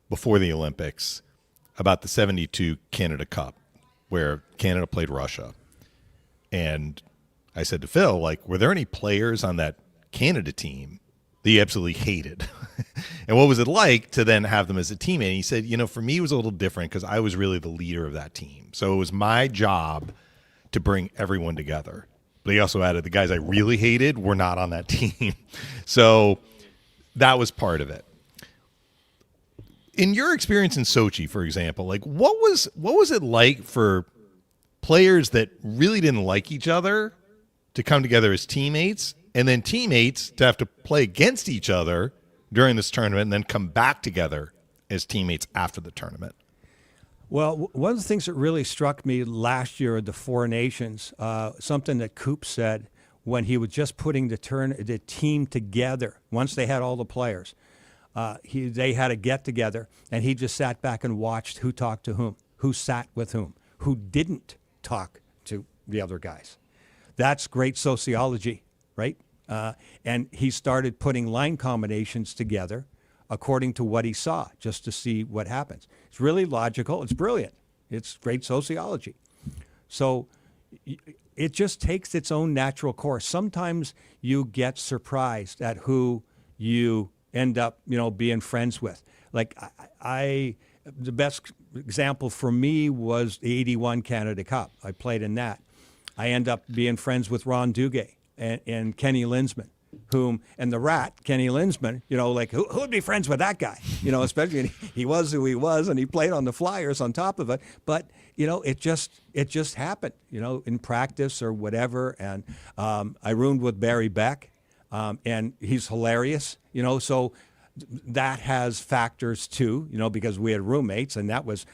before the Olympics about the 72 Canada Cup, where Canada played Russia. And I said to Phil, were there any players on that Canada team that you absolutely hated? And what was it like to then have them as a teammate? And he said, for me, it was a little different because I was really the leader of that team. So it was my job to bring everyone together. But he also added the guys I really hated were not on that team. So that was part of it. In your experience in Sochi, for example, what was it like for players that really didn't like each other to come together as teammates, and then teammates to have to play against each other during this tournament and then come back together as teammates after the tournament? Well, one of the things that really struck me last year at the Four Nations, something that Coop said when he was just putting the team together, once they had all the players, they had a get-together, and he just sat back and watched who talked to whom, who sat with whom, who didn't talk to the other guys. That's great sociology, right? And he started putting line combinations together according to what he saw, just to see what happens. It's really logical. It's brilliant. It's great sociology. So it just takes its own natural course. Sometimes you get surprised at who you end up, being friends with. The best example for me was the 81 Canada Cup. I played in that. I end up being friends with Ron Duguay and Kenny Linsman, and the Rat, Kenny Linsman, who would be friends with that guy? Especially he was who he was, and he played on the Flyers on top of it. But, it just happened, in practice or whatever. And I roomed with Barry Beck, and he's hilarious, so that has factors too, because we had roommates, and that was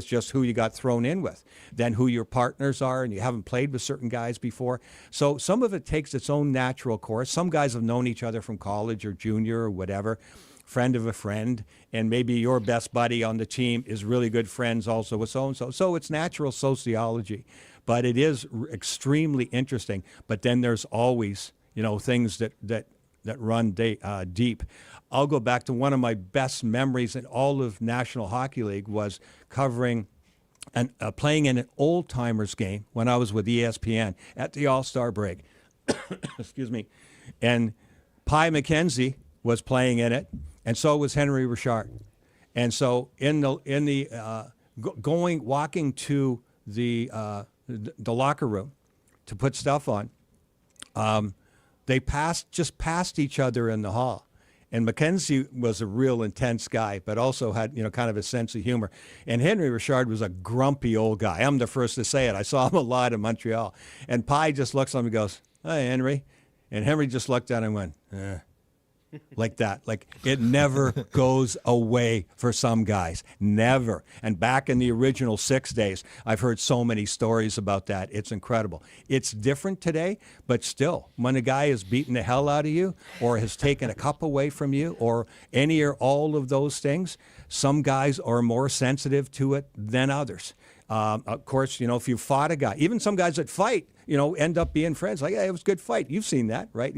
just who you got thrown in with. Then who your partners are, and you haven't played with certain guys before. So some of it takes its own natural course. Some guys have known each other from college or junior or whatever, friend of a friend, and maybe your best buddy on the team is really good friends also with so-and-so. So it's natural sociology, but it is extremely interesting. But then there's always, things that run deep. I'll go back to one of my best memories in all of National Hockey League was covering and playing in an old-timers game when I was with ESPN at the All-Star break. Excuse me. And Pi McKenzie was playing in it, and so was Henry Richard. And so walking to the locker room to put stuff on, they just passed each other in the hall. And Mackenzie was a real intense guy, but also had, kind of a sense of humor. And Henry Richard was a grumpy old guy. I'm the first to say it. I saw him a lot in Montreal. And Pi just looks at him and goes, "Hey, Henry." And Henry just looked at him and went, like that. It never goes away for some guys. Never. And back in the original 6 days, I've heard so many stories about that. It's incredible. It's different today, but still, when a guy has beaten the hell out of you or has taken a cup away from you or any or all of those things, some guys are more sensitive to it than others. Of course, if you fought a guy, even some guys that fight, end up being friends. Hey, it was a good fight. You've seen that, right?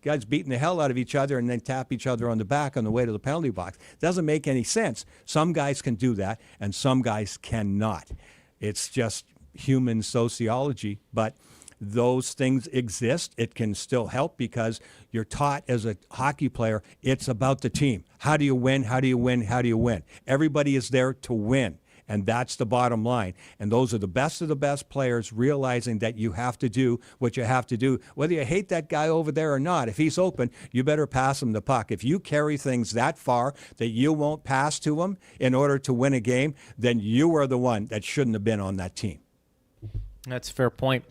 Guys beating the hell out of each other and then tap each other on the back on the way to the penalty box. Doesn't make any sense. Some guys can do that, and some guys cannot. It's just human sociology, but those things exist. It can still help because you're taught as a hockey player, it's about the team. How do you win? How do you win? How do you win? Everybody is there to win. And that's the bottom line. And those are the best of the best players realizing that you have to do what you have to do. Whether you hate that guy over there or not, if he's open, you better pass him the puck. If you carry things that far that you won't pass to him in order to win a game, then you are the one that shouldn't have been on that team. That's a fair point.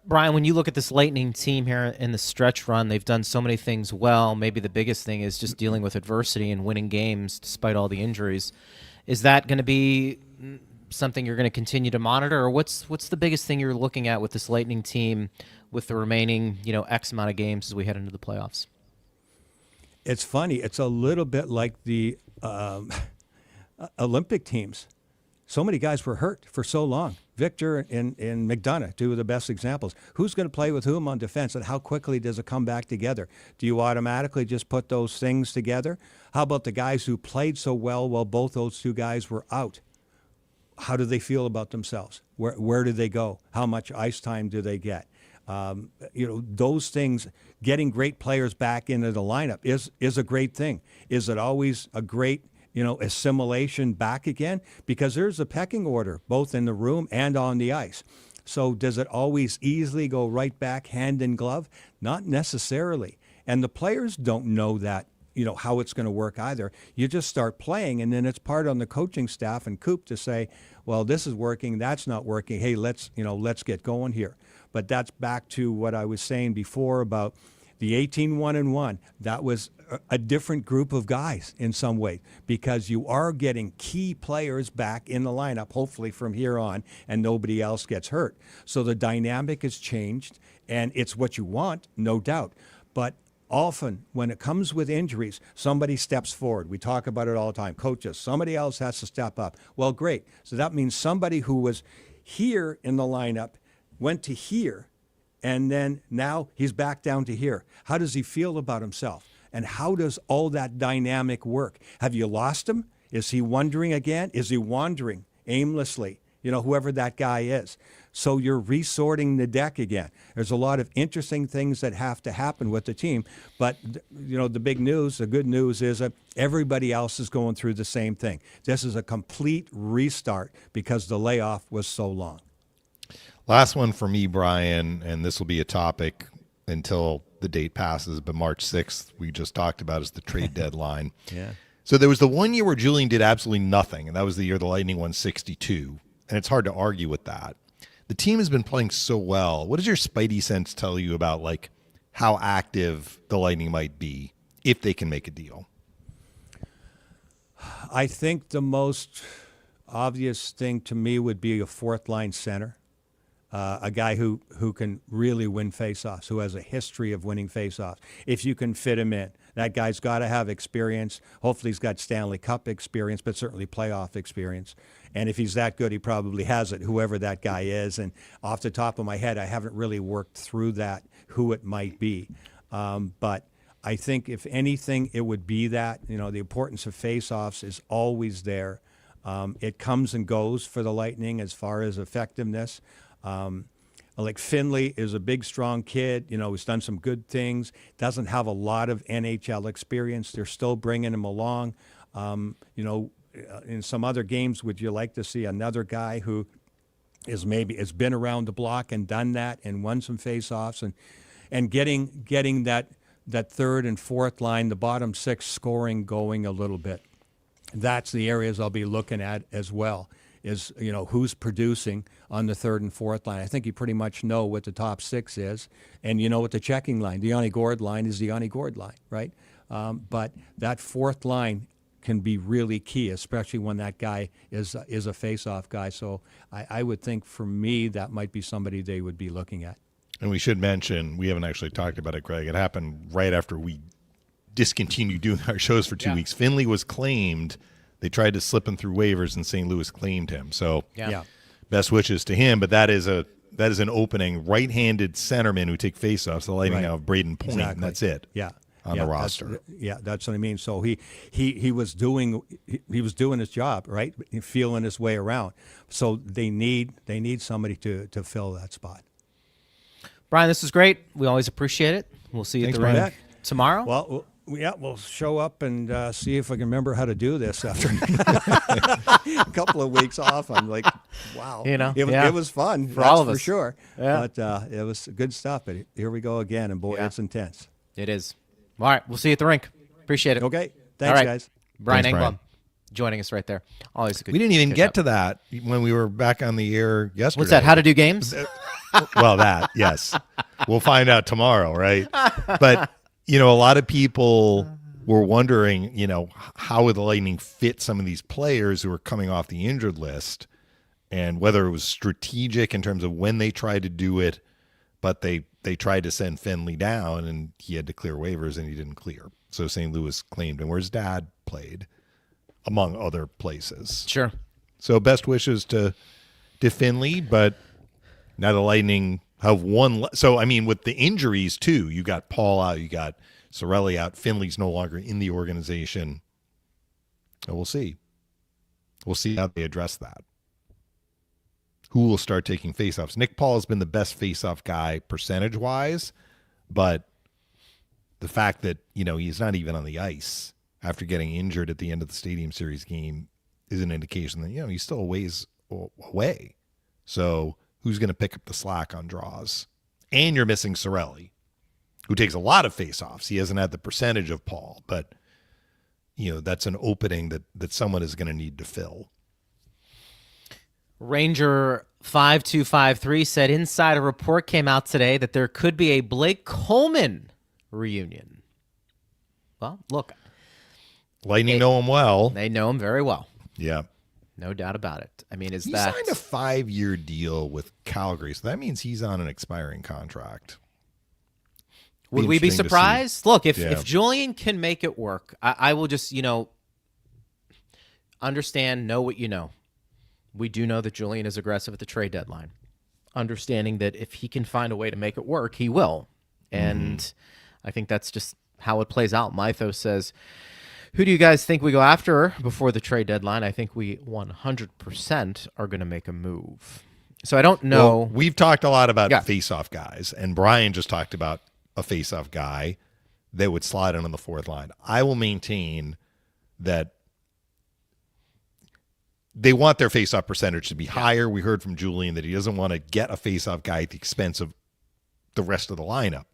Brian, when you look at this Lightning team here in the stretch run, they've done so many things well. Maybe the biggest thing is just dealing with adversity and winning games despite all the injuries. Is that going to be something you're going to continue to monitor, or what's the biggest thing you're looking at with this Lightning team with the remaining, X amount of games as we head into the playoffs? It's funny. It's a little bit like the Olympic teams. So many guys were hurt for so long. Victor and McDonough, two of the best examples. Who's going to play with whom on defense, and how quickly does it come back together? Do you automatically just put those things together? How about the guys who played so well while both those two guys were out? How do they feel about themselves? Where do they go? How much ice time do they get? Those things, getting great players back into the lineup is a great thing. Is it always a great assimilation back again? Because there's a pecking order, both in the room and on the ice. So does it always easily go right back hand in glove? Not necessarily. And the players don't know that, how it's going to work either. You just start playing, and then it's part on the coaching staff and Coop to say, well, this is working, that's not working. Hey, let's get going here. But that's back to what I was saying before about the 18-1-1, that was a different group of guys in some way, because you are getting key players back in the lineup, hopefully from here on, and nobody else gets hurt. So the dynamic has changed, and it's what you want, no doubt. But often when it comes with injuries, somebody steps forward. We talk about it all the time. Coaches, somebody else has to step up. Well, great. So that means somebody who was here in the lineup went to here, and then now he's back down to here. How does he feel about himself? And how does all that dynamic work? Have you lost him? Is he wondering again? Is he wandering aimlessly? Whoever that guy is. So you're resorting the deck again. There's a lot of interesting things that have to happen with the team. But, the big news, the good news is that everybody else is going through the same thing. This is a complete restart because the layoff was so long. Last one for me, Brian, and this will be a topic until the date passes, but March 6th, we just talked about, is the trade deadline. Yeah. So there was the 1 year where Julian did absolutely nothing, and that was the year the Lightning won 62, and it's hard to argue with that. The team has been playing so well. What does your spidey sense tell you about, how active the Lightning might be if they can make a deal? I think the most obvious thing to me would be a fourth-line center. A guy who can really win faceoffs, who has a history of winning faceoffs. If you can fit him in, that guy's got to have experience. Hopefully he's got Stanley Cup experience, but certainly playoff experience. And if he's that good, he probably has it, whoever that guy is. And off the top of my head, I haven't really worked through that, who it might be. But I think if anything, it would be that. The importance of faceoffs is always there. It comes and goes for the Lightning as far as effectiveness. Like Finley is a big, strong kid. He's done some good things. Doesn't have a lot of NHL experience. They're still bringing him along. In some other games, would you like to see another guy who has been around the block and done that and won some faceoffs and getting that third and fourth line, the bottom six scoring going a little bit? That's the areas I'll be looking at as well. Is who's producing on the third and fourth line. I think you pretty much know what the top six is, and you know what the checking line, the Yanni Gourde line, is the Yanni Gourde line, right? But that fourth line can be really key, especially when that guy is a face-off guy. So I would think for me that might be somebody they would be looking at. And we should mention, we haven't actually talked about it, Greg. It happened right after we discontinued doing our shows for 2 weeks. Finley was claimed. They tried to slip him through waivers, and St. Louis claimed him. So best wishes to him. But that is an opening right-handed centerman who take faceoffs. The Lightning now have Braden Point, and that's it. On the roster. That's what I mean. So he was doing his job, right? Feeling his way around. So they need somebody to fill that spot. Brian, this is great. We always appreciate it. We'll see you at the rink tomorrow. Well, we'll show up and see if I can remember how to do this after a couple of weeks off. I'm like, wow. It was fun. For all of us. For sure. Yeah. But it was good stuff. But here we go again, and boy, it's intense. It is. All right, we'll see you at the rink. Appreciate it. Okay. Thanks, guys. Brian Thanks, Engblom. Brian. joining us right there. Always a good. We didn't even catch get up. to that when we were back on the air yesterday. What's that? How to do games? Well, that, yes. We'll find out tomorrow, right? But, a lot of people were wondering, how would the Lightning fit some of these players who are coming off the injured list, and whether it was strategic in terms of when they tried to do it, but they tried to send Finley down, and he had to clear waivers, and he didn't clear. So St. Louis claimed him, where his dad played, among other places. Sure. So best wishes to Finley, but now the Lightning have one. So, I mean, with the injuries, too, you got Paul out, you got Cirelli out. Finley's no longer in the organization. So we'll see. We'll see how they address that. Who will start taking faceoffs? Nick Paul has been the best faceoff guy percentage-wise, but the fact that, he's not even on the ice after getting injured at the end of the Stadium Series game is an indication that, he's still a ways away. So who's going to pick up the slack on draws? And you're missing Cirelli, who takes a lot of faceoffs. He hasn't had the percentage of Paul, but, that's an opening that someone is going to need to fill. Ranger 5253 said inside a report came out today that there could be a Blake Coleman reunion. Well, look. Lightning know him well. They know him very well. Yeah. No doubt about it. I mean, He signed a 5-year deal with Calgary, so that means he's on an expiring contract. Would we be interesting to surprised? Look, if Yeah. Julian can make it work, I will just, understand, know what you know. We do know that Julian is aggressive at the trade deadline. Understanding that if he can find a way to make it work, he will. And I think that's just how it plays out. Mythos says, who do you guys think we go after before the trade deadline? I think we 100% are going to make a move. So I don't know. Well, we've talked a lot about Yeah. face-off guys, and Brian just talked about a face-off guy that would slide in on the fourth line. I will maintain that they want their face-off percentage to be higher. We heard from Julian that he doesn't want to get a face-off guy at the expense of the rest of the lineup.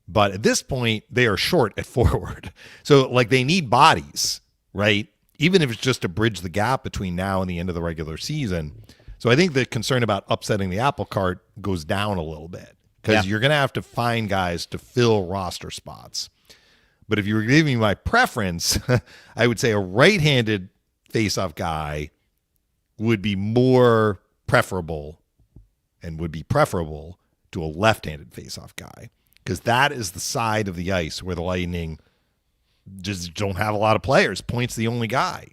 But at this point, they are short at forward. So, they need bodies, right? Even if it's just to bridge the gap between now and the end of the regular season. So I think the concern about upsetting the apple cart goes down a little bit because you're going to have to find guys to fill roster spots. But if you were giving me my preference, I would say a right-handed face-off guy would be more preferable and would be preferable to a left-handed face-off guy. Because that is the side of the ice where the Lightning just don't have a lot of players. Point's the only guy.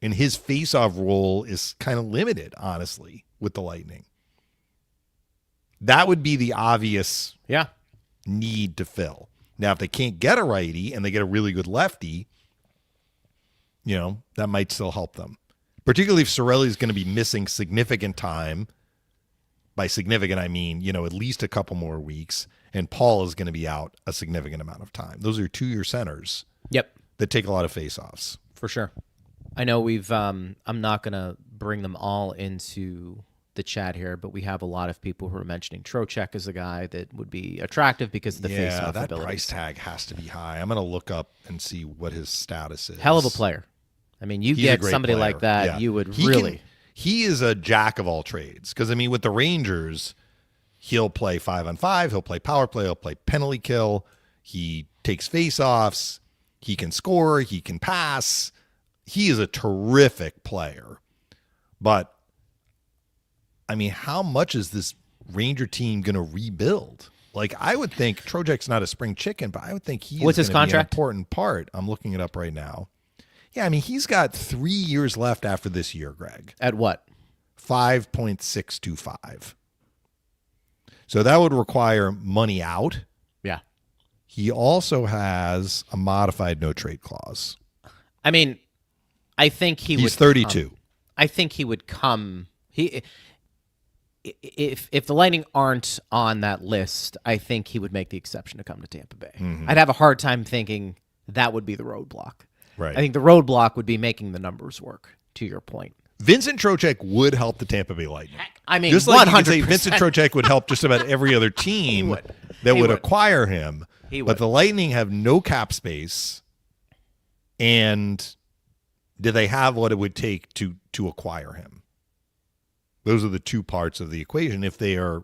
And his face-off role is kind of limited, honestly, with the Lightning. That would be the obvious need to fill. Now, if they can't get a righty and they get a really good lefty, that might still help them. Particularly if Cirelli is going to be missing significant time. By significant, I mean, at least a couple more weeks. And Paul is going to be out a significant amount of time. Those are 2-year centers. Yep. That take a lot of faceoffs. For sure. I know we've, I'm not going to bring them all into the chat here, but we have a lot of people who are mentioning Trocheck as a guy that would be attractive because of the face-off that abilities. price tag has to be high. I'm going to look up and see what his status is. Hell of a player. I mean, you He's a get great somebody player. like that, Yeah. you would He is a jack of all trades. Because, with the Rangers, he'll play 5-on-5, he'll play power play, he'll play penalty kill. He takes face-offs. He can score. He can pass. He is a terrific player. But, how much is this Ranger team going to rebuild? I would think Trocheck's not a spring chicken, but I would think he What's is his going to be an contract? important part. I'm looking it up right now. Yeah, he's got 3 years left after this year, Greg. At what? 5.625. So that would require money out. Yeah. He also has a modified no trade clause. I think he would. He's 32. I think he would come. If the Lightning aren't on that list, I think he would make the exception to come to Tampa Bay. I'd have a hard time thinking that would be the roadblock. Right. I think the roadblock would be making the numbers work, to your point. Vincent Trocheck would help the Tampa Bay Lightning. Just like 100%. you could say Vincent Trocheck would help just about every other team that He would would. acquire him. He But would. the Lightning have no cap space, and do they have what it would take to acquire him? Those are the two parts of the equation. If they are,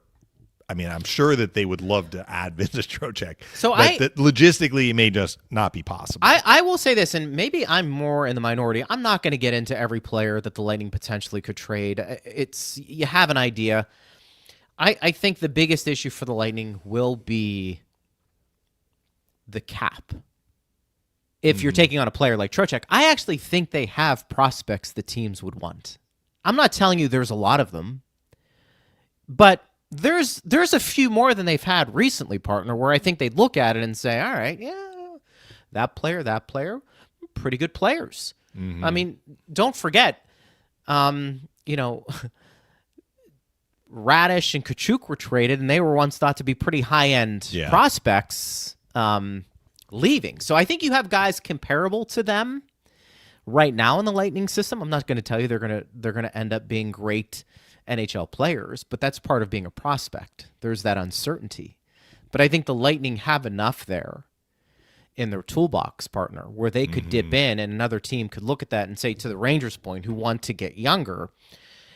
I mean, I'm sure that they would love to add Vintage Trocheck. But that logistically, it may just not be possible. I will say this, and maybe I'm more in the minority. I'm not going to get into every player that the Lightning potentially could trade. You have an idea. I think the biggest issue for the Lightning will be the cap. If you're taking on a player like Trocheck, I actually think they have prospects that teams would want. I'm not telling you there's a lot of them, but there's a few more than they've had recently, partner, where I think they'd look at it and say, all right, yeah, that player, pretty good players. I mean, don't forget, Radish and Kachuk were traded, and they were once thought to be pretty high-end prospects leaving. So I think you have guys comparable to them right now in the Lightning system. I'm not going to tell you they're going to end up being great NHL players, but that's part of being a prospect. There's that uncertainty. But I think the Lightning have enough there in their toolbox, partner, where they could dip in and another team could look at that and say, to the Rangers' point, who want to get younger,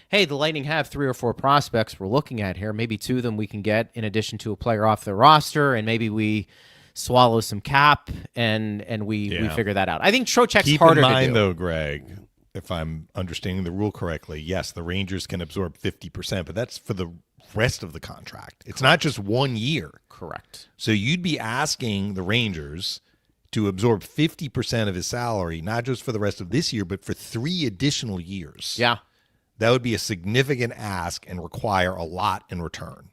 hey, the Lightning have 3 or 4 prospects we're looking at here. Maybe 2 of them we can get in addition to a player off their roster, and maybe we swallow some cap and we figure that out. I think Trocheck's harder to do. Keep in mind, though, Greg, if I'm understanding the rule correctly, yes, the Rangers can absorb 50%, but that's for the rest of the contract. It's not just 1 year. Correct. So you'd be asking the Rangers to absorb 50% of his salary, not just for the rest of this year, but for 3 additional years. Yeah. That would be a significant ask and require a lot in return.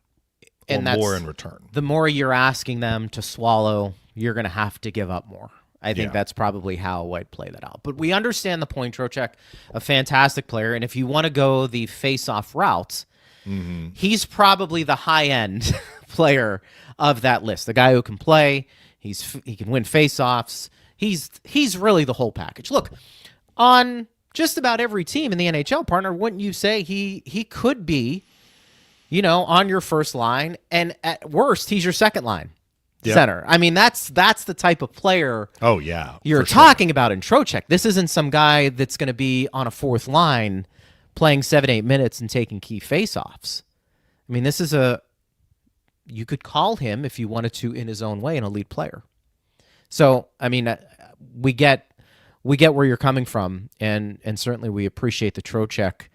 And that's more in return. The more you're asking them to swallow, you're going to have to give up more. I think that's probably how I'd play that out. But we understand the point. Trocheck, a fantastic player. And if you want to go the face-off route, he's probably the high-end player of that list. The guy who can play, he can win face-offs. He's really the whole package. Look, on just about every team in the NHL, partner, wouldn't you say he could be, on your first line, and at worst, he's your second line center. I mean, that's the type of player you're talking about in Trocheck. This isn't some guy that's going to be on a fourth line playing 7-8 minutes and taking key faceoffs. I mean, this is you could call him, if you wanted to, in his own way, an elite player. So, I mean, we get where you're coming from, and certainly we appreciate the Trocheck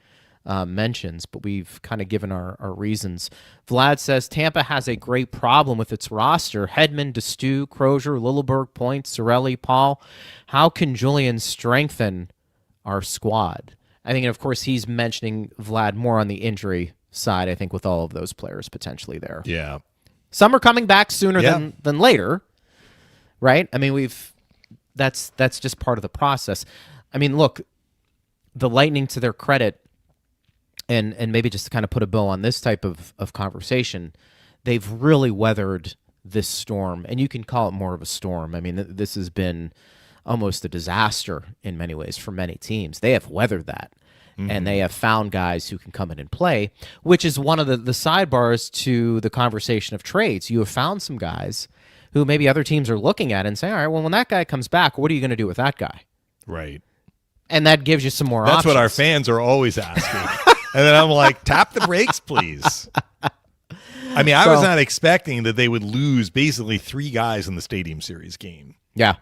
mentions, but we've kind of given our reasons. Vlad says Tampa has a great problem with its roster. Hedman, DeStew, Crozier, Lilleberg, Point, Cirelli, Paul. How can Julian strengthen our squad? I think, and of course, he's mentioning Vlad more on the injury side, I think, with all of those players potentially there. Yeah. Some are coming back sooner than later, right? I mean, that's just part of the process. I mean, look, the Lightning, to their credit, and maybe just to kind of put a bow on this type of conversation, they've really weathered this storm, and you can call it more of a storm. I mean, this has been almost a disaster in many ways for many teams. They have weathered that, and they have found guys who can come in and play, which is one of the sidebars to the conversation of trades. You have found some guys who maybe other teams are looking at and saying, all right, well, when that guy comes back, what are you going to do with that guy? Right. And that gives you some more options. That's what our fans are always asking. And then I'm like, tap the brakes, please. I mean, I was not expecting that they would lose basically 3 guys in the Stadium Series game. Yeah.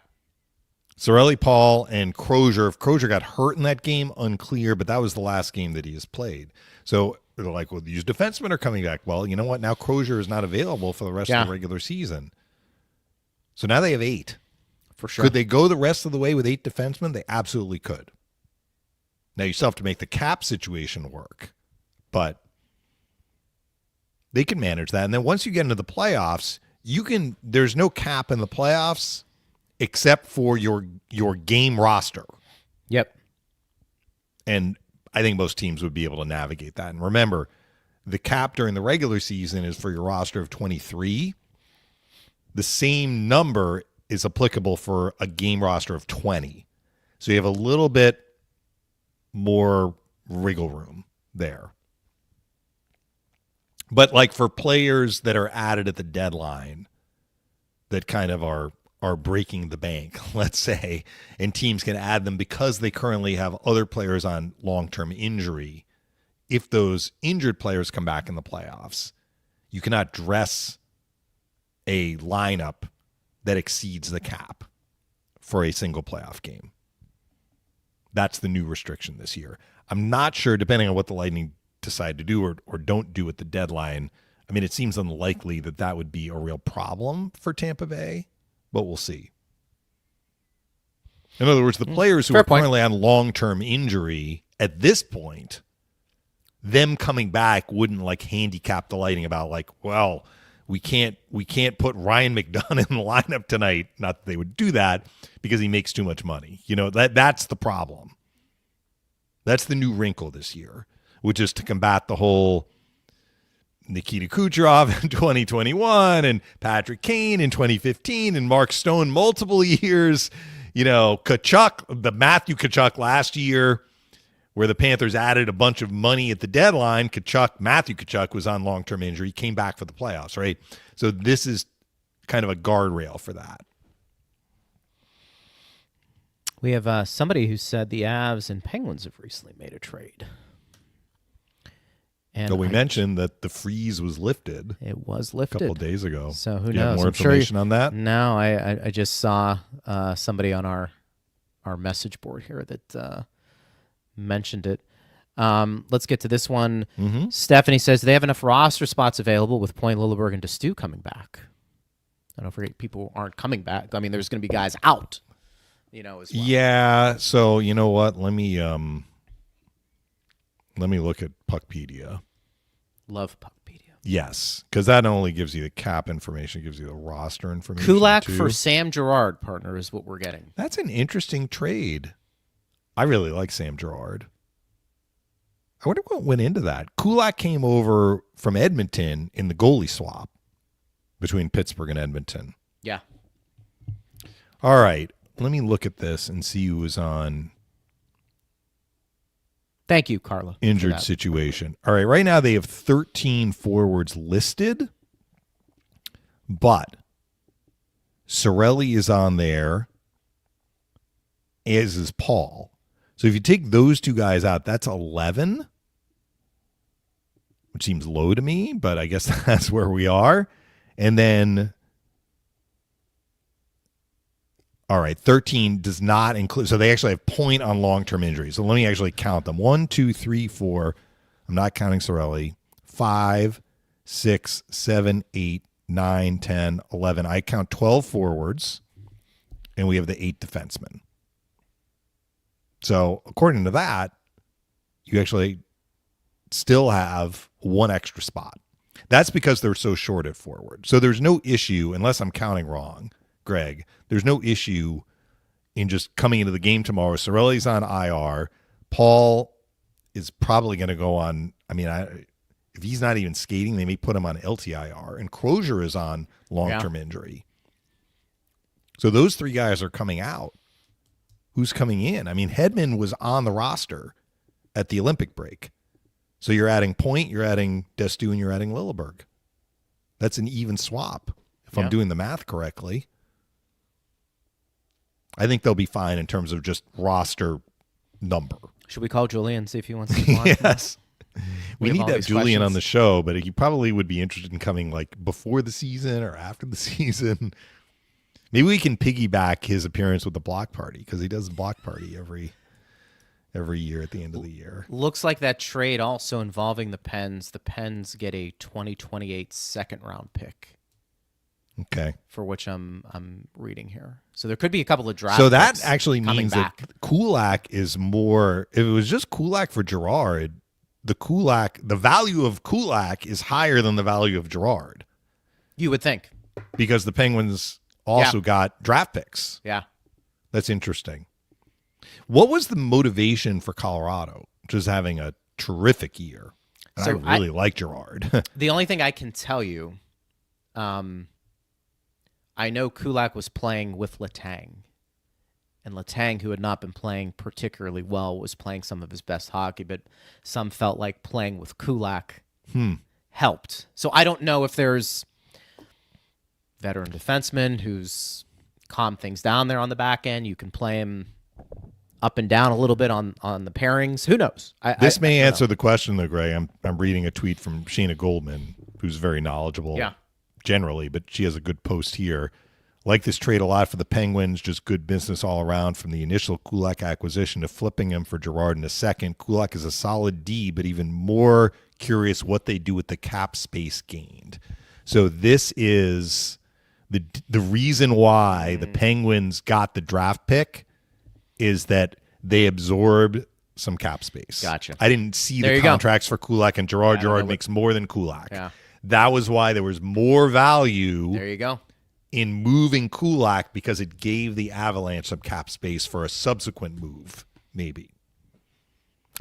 Cirelli, Paul, and Crozier. If Crozier got hurt in that game, unclear, but that was the last game that he has played. So they're like, well, these defensemen are coming back. Well, you know what? Now Crozier is not available for the rest of the regular season. So now they have 8. For sure. Could they go the rest of the way with 8 defensemen? They absolutely could. Now, you still have to make the cap situation work, but they can manage that. And then once you get into the playoffs, there's no cap in the playoffs except for your game roster. Yep. And I think most teams would be able to navigate that. And remember, the cap during the regular season is for your roster of 23. The same number is applicable for a game roster of 20. So you have a little bit more wriggle room there. But like for players that are added at the deadline that kind of are are breaking the bank, let's say, and teams can add them because they currently have other players on long-term injury. If those injured players come back in the playoffs, you cannot dress a lineup that exceeds the cap for a single playoff game. That's the new restriction this year. I'm not sure, depending on what the Lightning decide to do or don't do at the deadline. I mean, it seems unlikely that that would be a real problem for Tampa Bay, but we'll see. In other words, the players who are currently on long-term injury at this point, them coming back wouldn't like handicap the Lightning about like, well, we can't put Ryan McDonough in the lineup tonight. Not that they would do that because he makes too much money. You know, that's the problem. That's the new wrinkle this year, which is to combat the whole Nikita Kucherov in 2021 and Patrick Kane in 2015 and Mark Stone multiple years. You know, Tkachuk, the Matthew Tkachuk last year, where the Panthers added a bunch of money at the deadline. Matthew Tkachuk was on long-term injury, came back for the playoffs, right? So this is kind of a guardrail for that. We have somebody who said the Avs and Penguins have recently made a trade. And so we mentioned that the freeze was lifted. It was lifted a couple of days ago. So who Do you knows? have more information on that? No, I just saw somebody on our message board here that mentioned it. Let's get to this one. Mm-hmm. Stephanie says they have enough roster spots available with Point, Lilleberg, and Destu coming back. I don't forget people aren't coming back. I mean, there's going to be guys out, you know, as well. Yeah. So you know what? Let me look at Puckpedia. Love Puckpedia. Yes, because that not only gives you the cap information, it gives you the roster information. Kulak too. for Sam Girard, partner, is what we're getting. That's an interesting trade. I really like Sam Girard. I wonder what went into that. Kulak came over from Edmonton in the goalie swap between Pittsburgh and Edmonton. Yeah. All right. Let me look at this and see who was on Thank you, Carla. injured situation. All right. Right now they have 13 forwards listed, but Cirelli is on there, as is Paul. So if you take those two guys out, that's 11, which seems low to me, but I guess that's where we are. And then, all right, 13 does not include, so they actually have point on long-term injuries. So let me actually count them. 1, 2, 3, 4. I'm not counting Cirelli. 5, 6, 7, 8, 9, 10, 11. I count 12 forwards, and we have the 8 defensemen. So according to that, you actually still have one extra spot. That's because they're so short at forward. So there's no issue, unless I'm counting wrong, Greg, there's no issue in just coming into the game tomorrow. Cirelli's on IR. Paul is probably going to go on. I mean, if he's not even skating, they may put him on LTIR. And Crozier is on long-term injury. So those three guys are coming out. Who's coming in? I mean, Hedman was on the roster at the Olympic break. So you're adding Point, you're adding Destu, and you're adding Lilleberg. That's an even swap, if I'm doing the math correctly. I think they'll be fine in terms of just roster number. Should we call Julian and see if he wants to come on? Yes. We need all to have these Julian questions. on the show, but he probably would be interested in coming like before the season or after the season. Maybe we can piggyback his appearance with the block party, because he does the block party every year at the end of the year. Looks like that trade also involving the Pens. The Pens get a 2028 second-round pick. Okay. For which I'm reading here. So there could be a couple of draft So that picks actually coming means back. that Kulak is more. If it was just Kulak for Girard, the value of Kulak is higher than the value of Girard, You would think. because the Penguins also got draft picks. Yeah. That's interesting. What was the motivation for Colorado, which is having a terrific year? And So I really like Girard. The only thing I can tell you, I know Kulak was playing with Letang. And Letang, who had not been playing particularly well, was playing some of his best hockey, but some felt like playing with Kulak helped. So I don't know if there's veteran defenseman who's calm things down there on the back end. You can play him up and down a little bit on the pairings. Who knows? This may answer the question, though, Gray. I'm reading a tweet from Sheena Goldman, who's very knowledgeable generally, but she has a good post here. Like this trade a lot for the Penguins, just good business all around from the initial Kulak acquisition to flipping him for Girard in a second. Kulak is a solid D, but even more curious what they do with the cap space gained. So this is the reason why the Penguins got the draft pick is that they absorbed some cap space. Gotcha. I didn't see the contracts for Kulak and Girard. Girard makes more than Kulak. Yeah. That was why there was more value. There you go. In moving Kulak because it gave the Avalanche some cap space for a subsequent move, maybe.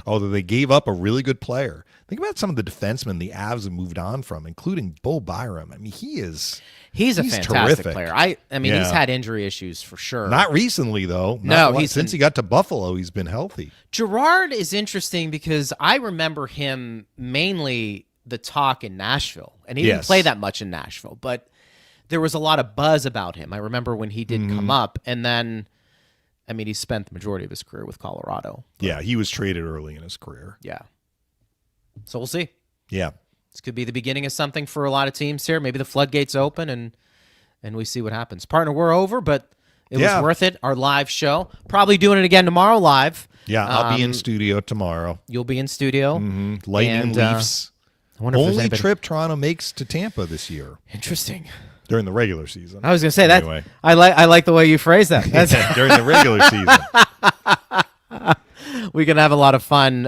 Although they gave up a really good player. Think about some of the defensemen the Avs have moved on from, including Bo Byram. I mean, he's a fantastic terrific player. I mean, he's had injury issues for sure. Not recently, though. Since he got to Buffalo, he's been healthy. Girard is interesting because I remember him mainly the talk in Nashville, and he didn't play that much in Nashville, but there was a lot of buzz about him. I remember when he did come up, and then, I mean, he spent the majority of his career with Colorado. Yeah, he was traded early in his career. Yeah. So we'll see. Yeah. This could be the beginning of something for a lot of teams here. Maybe the floodgates open, and we see what happens. Partner, we're over, but it was worth it. Our live show. Probably doing it again tomorrow live. Yeah, I'll be in studio tomorrow. You'll be in studio. Lightning Leafs. I wonder if there's only anybody... trip Toronto makes to Tampa this year. Interesting. During the regular season. I was going to say anyway. that. I like the way you phrase that. During the regular season. We can have a lot of fun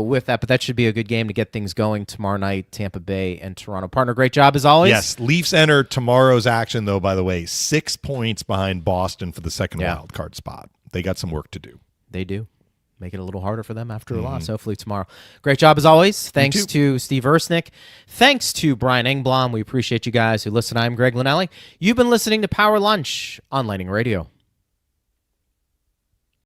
with that, but that should be a good game to get things going tomorrow night, Tampa Bay and Toronto. Partner, great job as always. Yes, Leafs enter tomorrow's action, though, by the way, 6 points behind Boston for the second wild card spot. They got some work to do. They do. Make it a little harder for them after a loss, hopefully tomorrow. Great job as always. Thanks to Steve Ersnick. Thanks to Brian Engblom. We appreciate you guys who listen. I'm Greg Linnelli. You've been listening to Power Lunch on Lightning Radio.